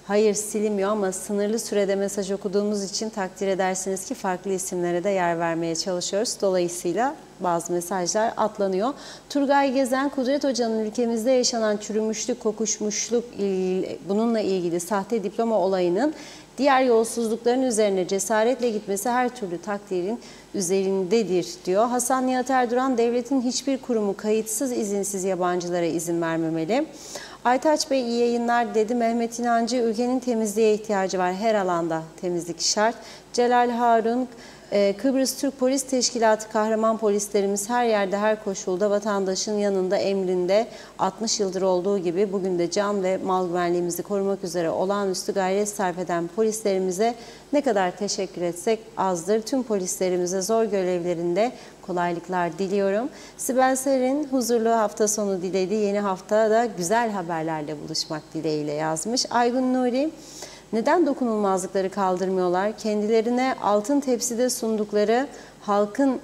Hayır silinmiyor ama sınırlı sürede mesaj okuduğumuz için takdir edersiniz ki farklı isimlere de yer vermeye çalışıyoruz. Dolayısıyla bazı mesajlar atlanıyor. Turgay Gezen, Kudret Hoca'nın ülkemizde yaşanan çürümüşlük, kokuşmuşluk bununla ilgili sahte diploma olayının diğer yolsuzlukların üzerine cesaretle gitmesi her türlü takdirin üzerindedir diyor. Hasan Nihat Erduran, devletin hiçbir kurumu kayıtsız, izinsiz yabancılara izin vermemeli. Aytaç Bey iyi yayınlar dedi. Mehmet İnancı, ülkenin temizliğe ihtiyacı var. Her alanda temizlik şart. Celal Harun, Kıbrıs Türk Polis Teşkilatı kahraman polislerimiz her yerde, her koşulda vatandaşın yanında, emrinde 60 yıldır olduğu gibi bugün de can ve mal güvenliğimizi korumak üzere olağanüstü gayret sarf eden polislerimize ne kadar teşekkür etsek azdır. Tüm polislerimize zor görevlerinde kolaylıklar diliyorum. Sibel Serin huzurlu hafta sonu diledi. Yeni haftada güzel haberlerle buluşmak dileğiyle yazmış. Aygun Nuri, neden dokunulmazlıkları kaldırmıyorlar? Kendilerine altın tepside sundukları halkın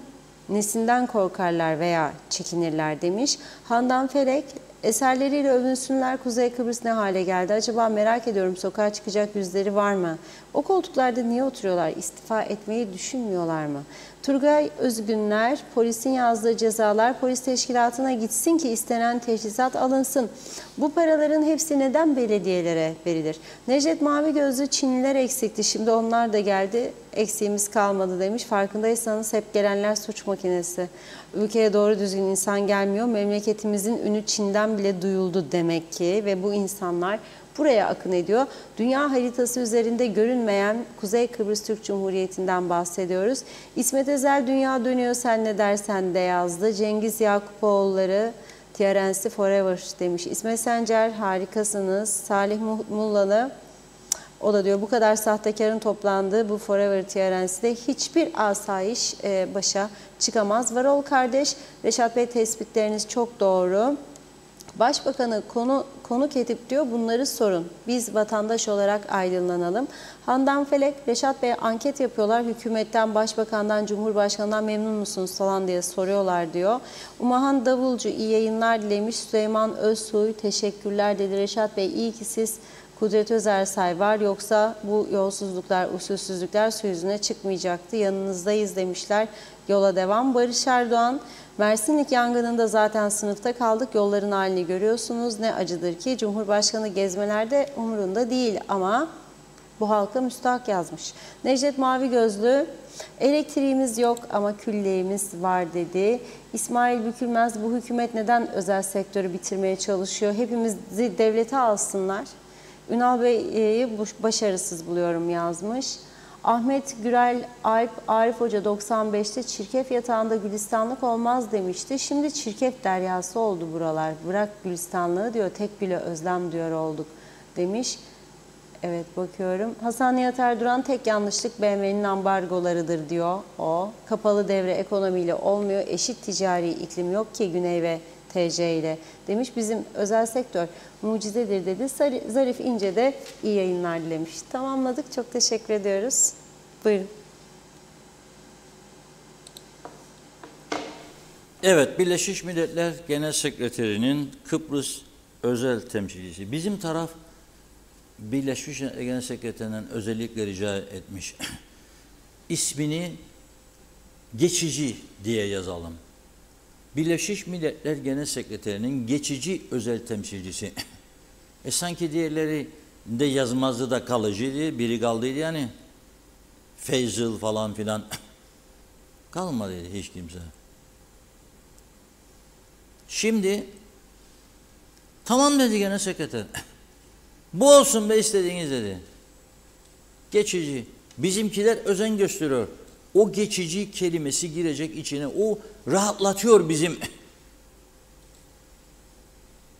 nesinden korkarlar veya çekinirler demiş. Handan Felek, eserleriyle övünsünler, Kuzey Kıbrıs ne hale geldi? Acaba merak ediyorum, sokağa çıkacak yüzleri var mı? O koltuklarda niye oturuyorlar? İstifa etmeyi düşünmüyorlar mı? Turgay Özgünler, polisin yazdığı cezalar polis teşkilatına gitsin ki istenen teçhizat alınsın. Bu paraların hepsi neden belediyelere verilir? Necdet Mavi Gözlü, Çinliler eksikti, şimdi onlar da geldi, eksiğimiz kalmadı demiş. Farkındaysanız hep gelenler suç makinesi. Ülkeye doğru düzgün insan gelmiyor. Memleketimizin ünü Çin'den bile duyuldu demek ki ve bu insanlar buraya akın ediyor. Dünya haritası üzerinde görünmeyen Kuzey Kıbrıs Türk Cumhuriyeti'nden bahsediyoruz. İsmet Ezel, dünya dönüyor sen ne dersen de yazdı. Cengiz Yakupoğulları, TRNC Forever demiş. İsmet Sencer, harikasınız. Salih Mullalı, o da diyor bu kadar sahtekarın toplandığı bu Forever TRNC'de hiçbir asayiş başa çıkamaz. Varol kardeş, Reşat Bey tespitleriniz çok doğru. Başbakanı konuk edip diyor bunları sorun. Biz vatandaş olarak aydınlanalım. Handan Felek, Reşat Bey anket yapıyorlar. Hükümetten, başbakandan, cumhurbaşkanından memnun musunuz falan diye soruyorlar diyor. Umahan Davulcu iyi yayınlar dilemiş. Süleyman Özsoy teşekkürler dedi. Reşat Bey iyi ki siz Kudret Özersay var, yoksa bu yolsuzluklar, usulsüzlükler su yüzüne çıkmayacaktı. Yanınızdayız demişler. Yola devam. Barış Erdoğan, Mersinlik yangınında zaten sınıfta kaldık. Yolların halini görüyorsunuz. Ne acıdır ki Cumhurbaşkanı gezmelerde umurunda değil ama bu halka müstahak yazmış. Necdet Mavi Gözlü, elektriğimiz yok ama külleğimiz var dedi. İsmail Bükülmez, bu hükümet neden özel sektörü bitirmeye çalışıyor? Hepimizi devlete alsınlar. Ünal Bey'i başarısız buluyorum yazmış. Ahmet Gürel Alp, Arif Hoca 95'te çirkef yatağında gülistanlık olmaz demişti. Şimdi çirkef deryası oldu buralar. Bırak gülistanlığı diyor, tek güle özlem diyor olduk demiş. Evet bakıyorum. Hasan Nihat Erduran, tek yanlışlık BM'nin ambargolarıdır diyor o. Kapalı devre ekonomiyle olmuyor. Eşit ticari iklim yok ki Güney ve TC ile demiş. Bizim özel sektör mucizedir dedi. Zarif İnce de iyi yayınlar dilemiş. Tamamladık. Çok teşekkür ediyoruz. Buyurun. Evet, Birleşmiş Milletler Genel Sekreterinin Kıbrıs özel temsilcisi. Bizim taraf Birleşmiş Milletler Genel Sekreterinden özellikle rica etmiş. İsmini geçici diye yazalım. Birleşmiş Milletler Genel Sekreterinin geçici özel temsilcisi. Sanki diğerleri de yazmazdı da kalıcıydı, biri kaldıydı yani. Feyzıl falan filan. Kalmadı hiç kimse. Şimdi tamam dedi Genel Sekreter. Bu olsun be istediğiniz dedi. Geçici. Bizimkiler özen gösteriyor. O geçici kelimesi girecek içine. O rahatlatıyor bizim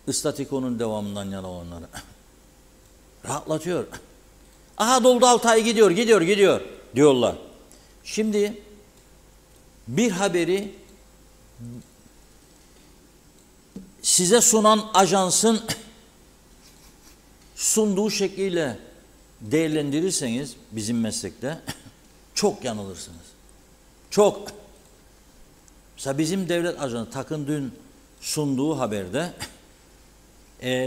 ıstatikonun devamından yana onları. Rahatlatıyor. Aha doldu 6 ay gidiyor diyorlar. Şimdi bir haberi size sunan ajansın sunduğu şekliyle değerlendirirseniz bizim meslekte çok yanılırsınız. Çok. Mesela bizim devlet ajansı Takın dün sunduğu haberde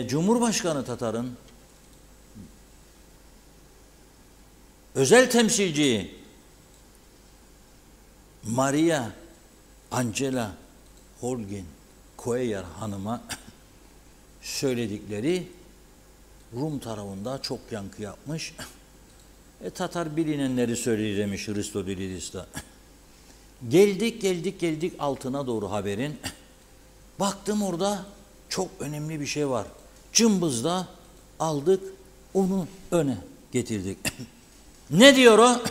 Cumhurbaşkanı Tatar'ın özel temsilci Maria Angela Holguin Cuellar Hanım'a söyledikleri Rum tarafında çok yankı yapmış. Tatar bilinenleri söyledi demiş Hristodoulidis'te. Geldik altına doğru haberin. Baktım orada çok önemli bir şey var. Cımbızda aldık, onu öne getirdik. Ne diyor o?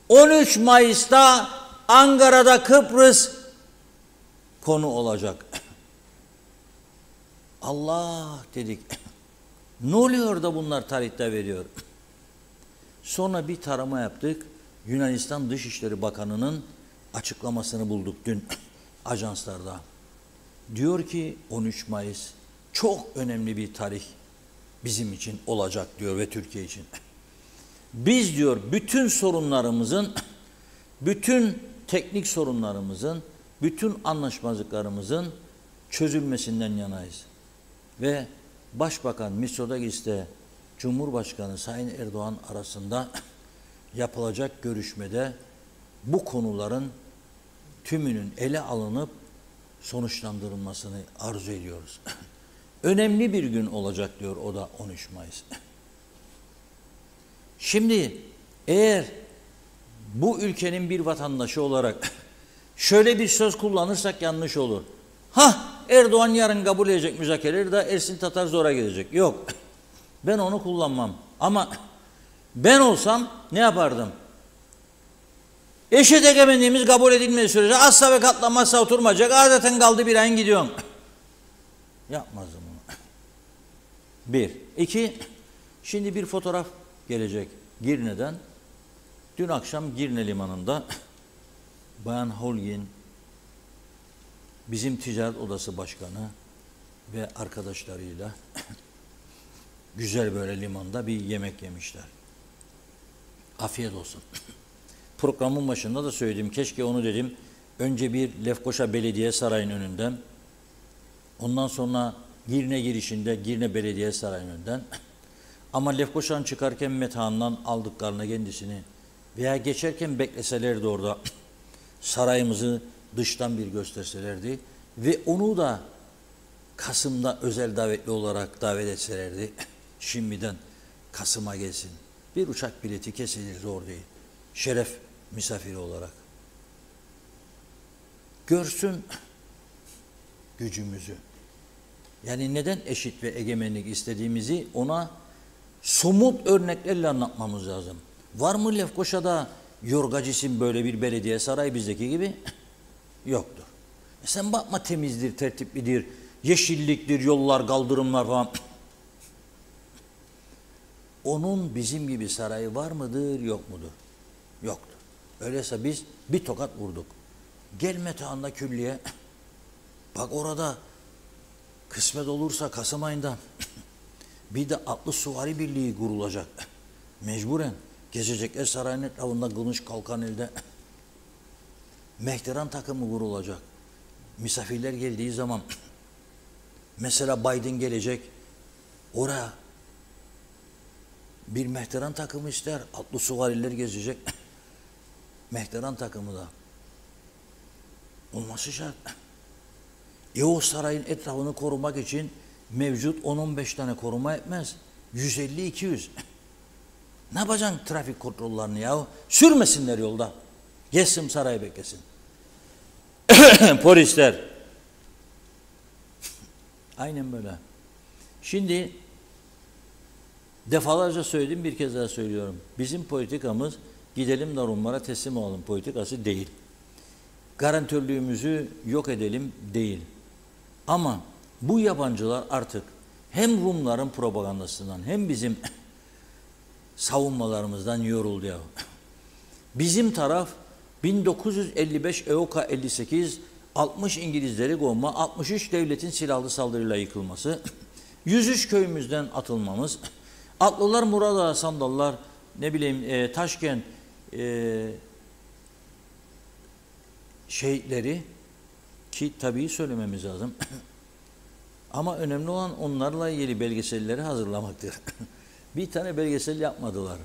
13 Mayıs'ta Ankara'da Kıbrıs konu olacak. Allah dedik. Ne oluyor da bunlar tarihte veriyor? Sonra bir tarama yaptık. Yunanistan Dışişleri Bakanı'nın açıklamasını bulduk dün ajanslarda. Diyor ki 13 Mayıs çok önemli bir tarih bizim için olacak diyor ve Türkiye için. Biz diyor bütün sorunlarımızın, bütün teknik sorunlarımızın, bütün anlaşmazlıklarımızın çözülmesinden yanayız. Ve Başbakan Mitsotakis'te Cumhurbaşkanı Sayın Erdoğan arasında yapılacak görüşmede bu konuların tümünün ele alınıp sonuçlandırılmasını arzu ediyoruz. Önemli bir gün olacak diyor o da 13 Mayıs. Şimdi eğer bu ülkenin bir vatandaşı olarak şöyle bir söz kullanırsak yanlış olur. Erdoğan yarın kabul edecek müzakereleri de Ersin Tatar zora gelecek. Yok. Ben onu kullanmam. Ama ben olsam ne yapardım? Eşit egemenliğimiz kabul edilmediği sürece asla ve katlanmazsa oturmayacak. Adeten kaldı bir ayın gidiyorum. Yapmazdım onu. Bir. İki. Şimdi bir fotoğraf gelecek Girne'den. Dün akşam Girne Limanı'nda Bayan Holguin, bizim ticaret odası başkanı ve arkadaşlarıyla güzel böyle limanda bir yemek yemişler. Afiyet olsun. Programın başında da söyledim. Keşke onu dedim. Önce bir Lefkoşa Belediye Sarayı'nın önünden, ondan sonra Girne girişinde Girne Belediye Sarayı'nın önünden. Ama Lefkoşa'nın çıkarken metahandan aldıklarını kendisini veya geçerken bekleselerdi orada sarayımızı dıştan bir gösterselerdi ve onu da Kasım'da özel davetli olarak davet etselerdi. Şimdiden Kasım'a gelsin. Bir uçak bileti kesilir, zor değil. Şeref misafiri olarak. Görsün gücümüzü. Yani neden eşit ve egemenlik istediğimizi ona somut örneklerle anlatmamız lazım. Var mı Lefkoşa'da Yorgacis'in böyle bir belediye sarayı bizdeki gibi? Yoktur. Sen bakma temizdir, tertiplidir, yeşilliktir, yollar, kaldırımlar falan. Onun bizim gibi sarayı var mıdır, yok mudur? Yoktur. Öyleyse biz bir tokat vurduk. Gel Metehan'da külliye. Bak orada kısmet olursa Kasım ayında bir de Atlı Süvari Birliği kurulacak. Mecburen gezecekler sarayın etrafında kılıç kalkan elde. Mehteran takımı kurulacak. Misafirler geldiği zaman mesela Biden gelecek, oraya bir mehteran takımı ister, atlı suvariler gezecek. Mehteran takımı da olması şart. O sarayın etrafını korumak için mevcut 10-15 tane koruma etmez. 150-200. Ne yapacaksın trafik kontrollerini ya? Sürmesinler yolda. Geçsin sarayı beklesin. Polisler. Aynen böyle. Şimdi defalarca söyledim, bir kez daha söylüyorum. Bizim politikamız gidelim de Rumlara teslim olalım politikası değil. Garantörlüğümüzü yok edelim değil. Ama bu yabancılar artık hem Rumların propagandasından hem bizim savunmalarımızdan yoruldu ya. Bizim taraf 1955 EOKA 58 60 İngilizleri kovma, 63 devletin silahlı saldırıyla yıkılması, 103 köyümüzden atılmamız, Atlılar, Muradağa, Sandallar, ne bileyim Taşkent şehitleri ki tabii söylememiz lazım. Ama önemli olan onlarla ilgili belgeselleri hazırlamaktır. Bir tane belgesel yapmadılar.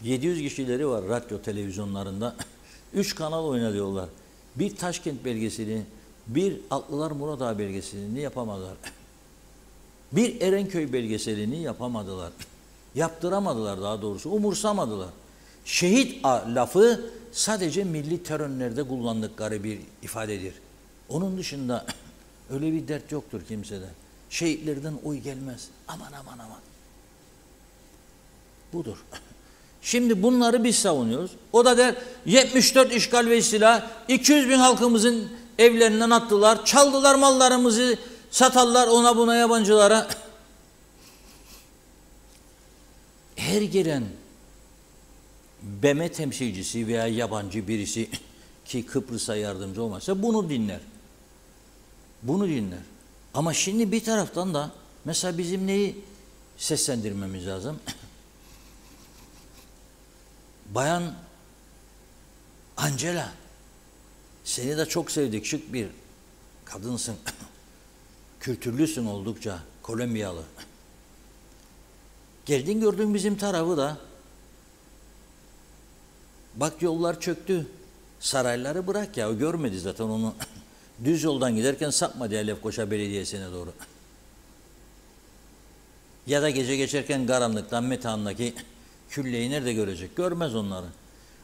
700 kişileri var radyo televizyonlarında. 3 kanal oynatıyorlar. Bir Taşkent belgeseli, bir Atlılar Murat Ağa belgeselini yapamadılar. Bir Erenköy belgeselini yapamadılar. Yaptıramadılar daha doğrusu, umursamadılar. Şehit lafı sadece milli törenlerde kullandıkları bir ifadedir. Onun dışında öyle bir dert yoktur kimsede. Şehitlerden oy gelmez. Aman aman aman. Budur. Şimdi bunları biz savunuyoruz. O da der 74 işgal ve istila, 200 bin halkımızın evlerinden attılar, çaldılar mallarımızı, satarlar ona buna yabancılara. Her gelen BM temsilcisi veya yabancı birisi ki Kıbrıs'a yardımcı olmazsa bunu dinler. Bunu dinler. Ama şimdi bir taraftan da mesela bizim neyi seslendirmemiz lazım? Bayan Angela, seni de çok sevdik, şık bir kadınsın. Kültürlüsün oldukça, Kolombiyalı. Geldin gördün bizim tarafı da. Bak yollar çöktü. Sarayları bırak ya, o görmedi zaten onu. Düz yoldan giderken sapma diye Lefkoşa Belediyesi'ne doğru. Ya da gece geçerken karanlıktan Metehan'daki külleyi nerede görecek? Görmez onları.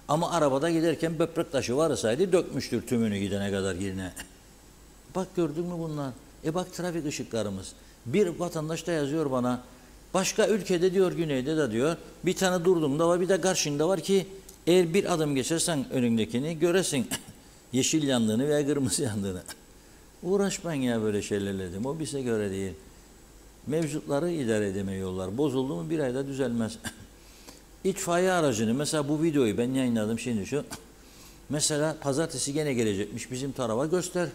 Ama arabada giderken böbrek taşı varsaydı dökmüştür tümünü gidene kadar yerine. Bak gördün mü bunlar? Bak trafik ışıklarımız. Bir vatandaş da yazıyor bana. Başka ülkede diyor, güneyde de diyor, bir tane durduğunda var, bir de karşında var ki eğer bir adım geçersen önündekini göresin. Yeşil yandığını veya kırmızı yandığını. Uğraşmayın ya böyle şeylerle dedim. O bize göre değil. Mevcutları idare edemiyorlar. Bozuldu mu bir ayda düzelmez. İtfaiye aracını, mesela bu videoyu ben yayınladım şimdi şu. Mesela pazartesi gene gelecekmiş bizim tarafa, göster.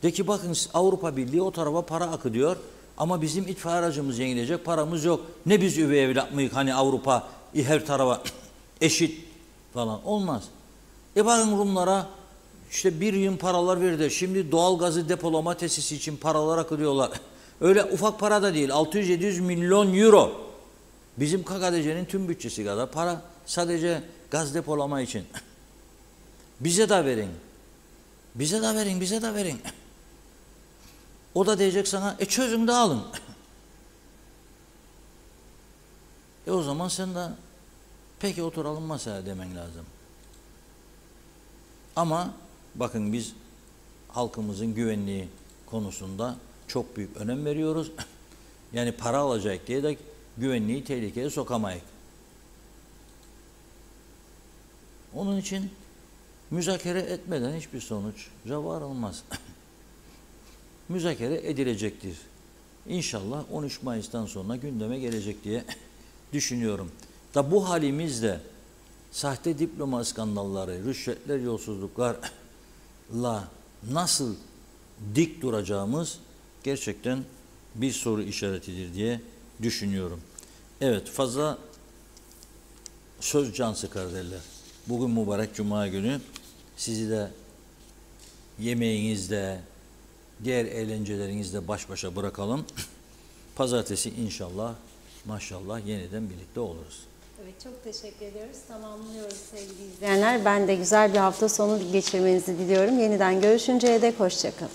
De ki bakın Avrupa Birliği o tarafa para akıtıyor ama bizim itfaiye aracımız yenilecek paramız yok. Ne biz üvey evlat mıyız hani Avrupa her tarafa eşit falan, olmaz. Bakın Rumlara işte bir yığın paralar verdiler. Şimdi doğal gazı depolama tesisi için paralar akıtıyorlar. Öyle ufak para da değil, 600-700 milyon euro. Bizim KKTC'nin tüm bütçesi kadar para sadece gaz depolama için. Bize de verin. Bize de verin, bize de verin. O da diyecek sana, çözün de alın. O zaman sen de peki oturalım masaya demen lazım. Ama bakın biz halkımızın güvenliği konusunda çok büyük önem veriyoruz. Yani para alacak diye de güvenliği tehlikeye sokamayız. Onun için müzakere etmeden hiçbir sonuç varılmaz. Müzakere edilecektir. İnşallah 13 Mayıs'tan sonra gündeme gelecek diye düşünüyorum. Da bu halimizde sahte diploma skandalları, rüşvetler, yolsuzluklarla nasıl dik duracağımız gerçekten bir soru işaretidir diye düşünüyorum. Evet, fazla söz can sıkar derler. Bugün mübarek Cuma günü sizi de yemeğinizde, diğer eğlencelerinizde baş başa bırakalım. Pazartesi inşallah, maşallah yeniden birlikte oluruz. Evet, çok teşekkür ediyoruz. Tamamlıyoruz sevgili izleyenler. Ben de güzel bir hafta sonu geçirmenizi diliyorum. Yeniden görüşünceye dek hoşça kalın.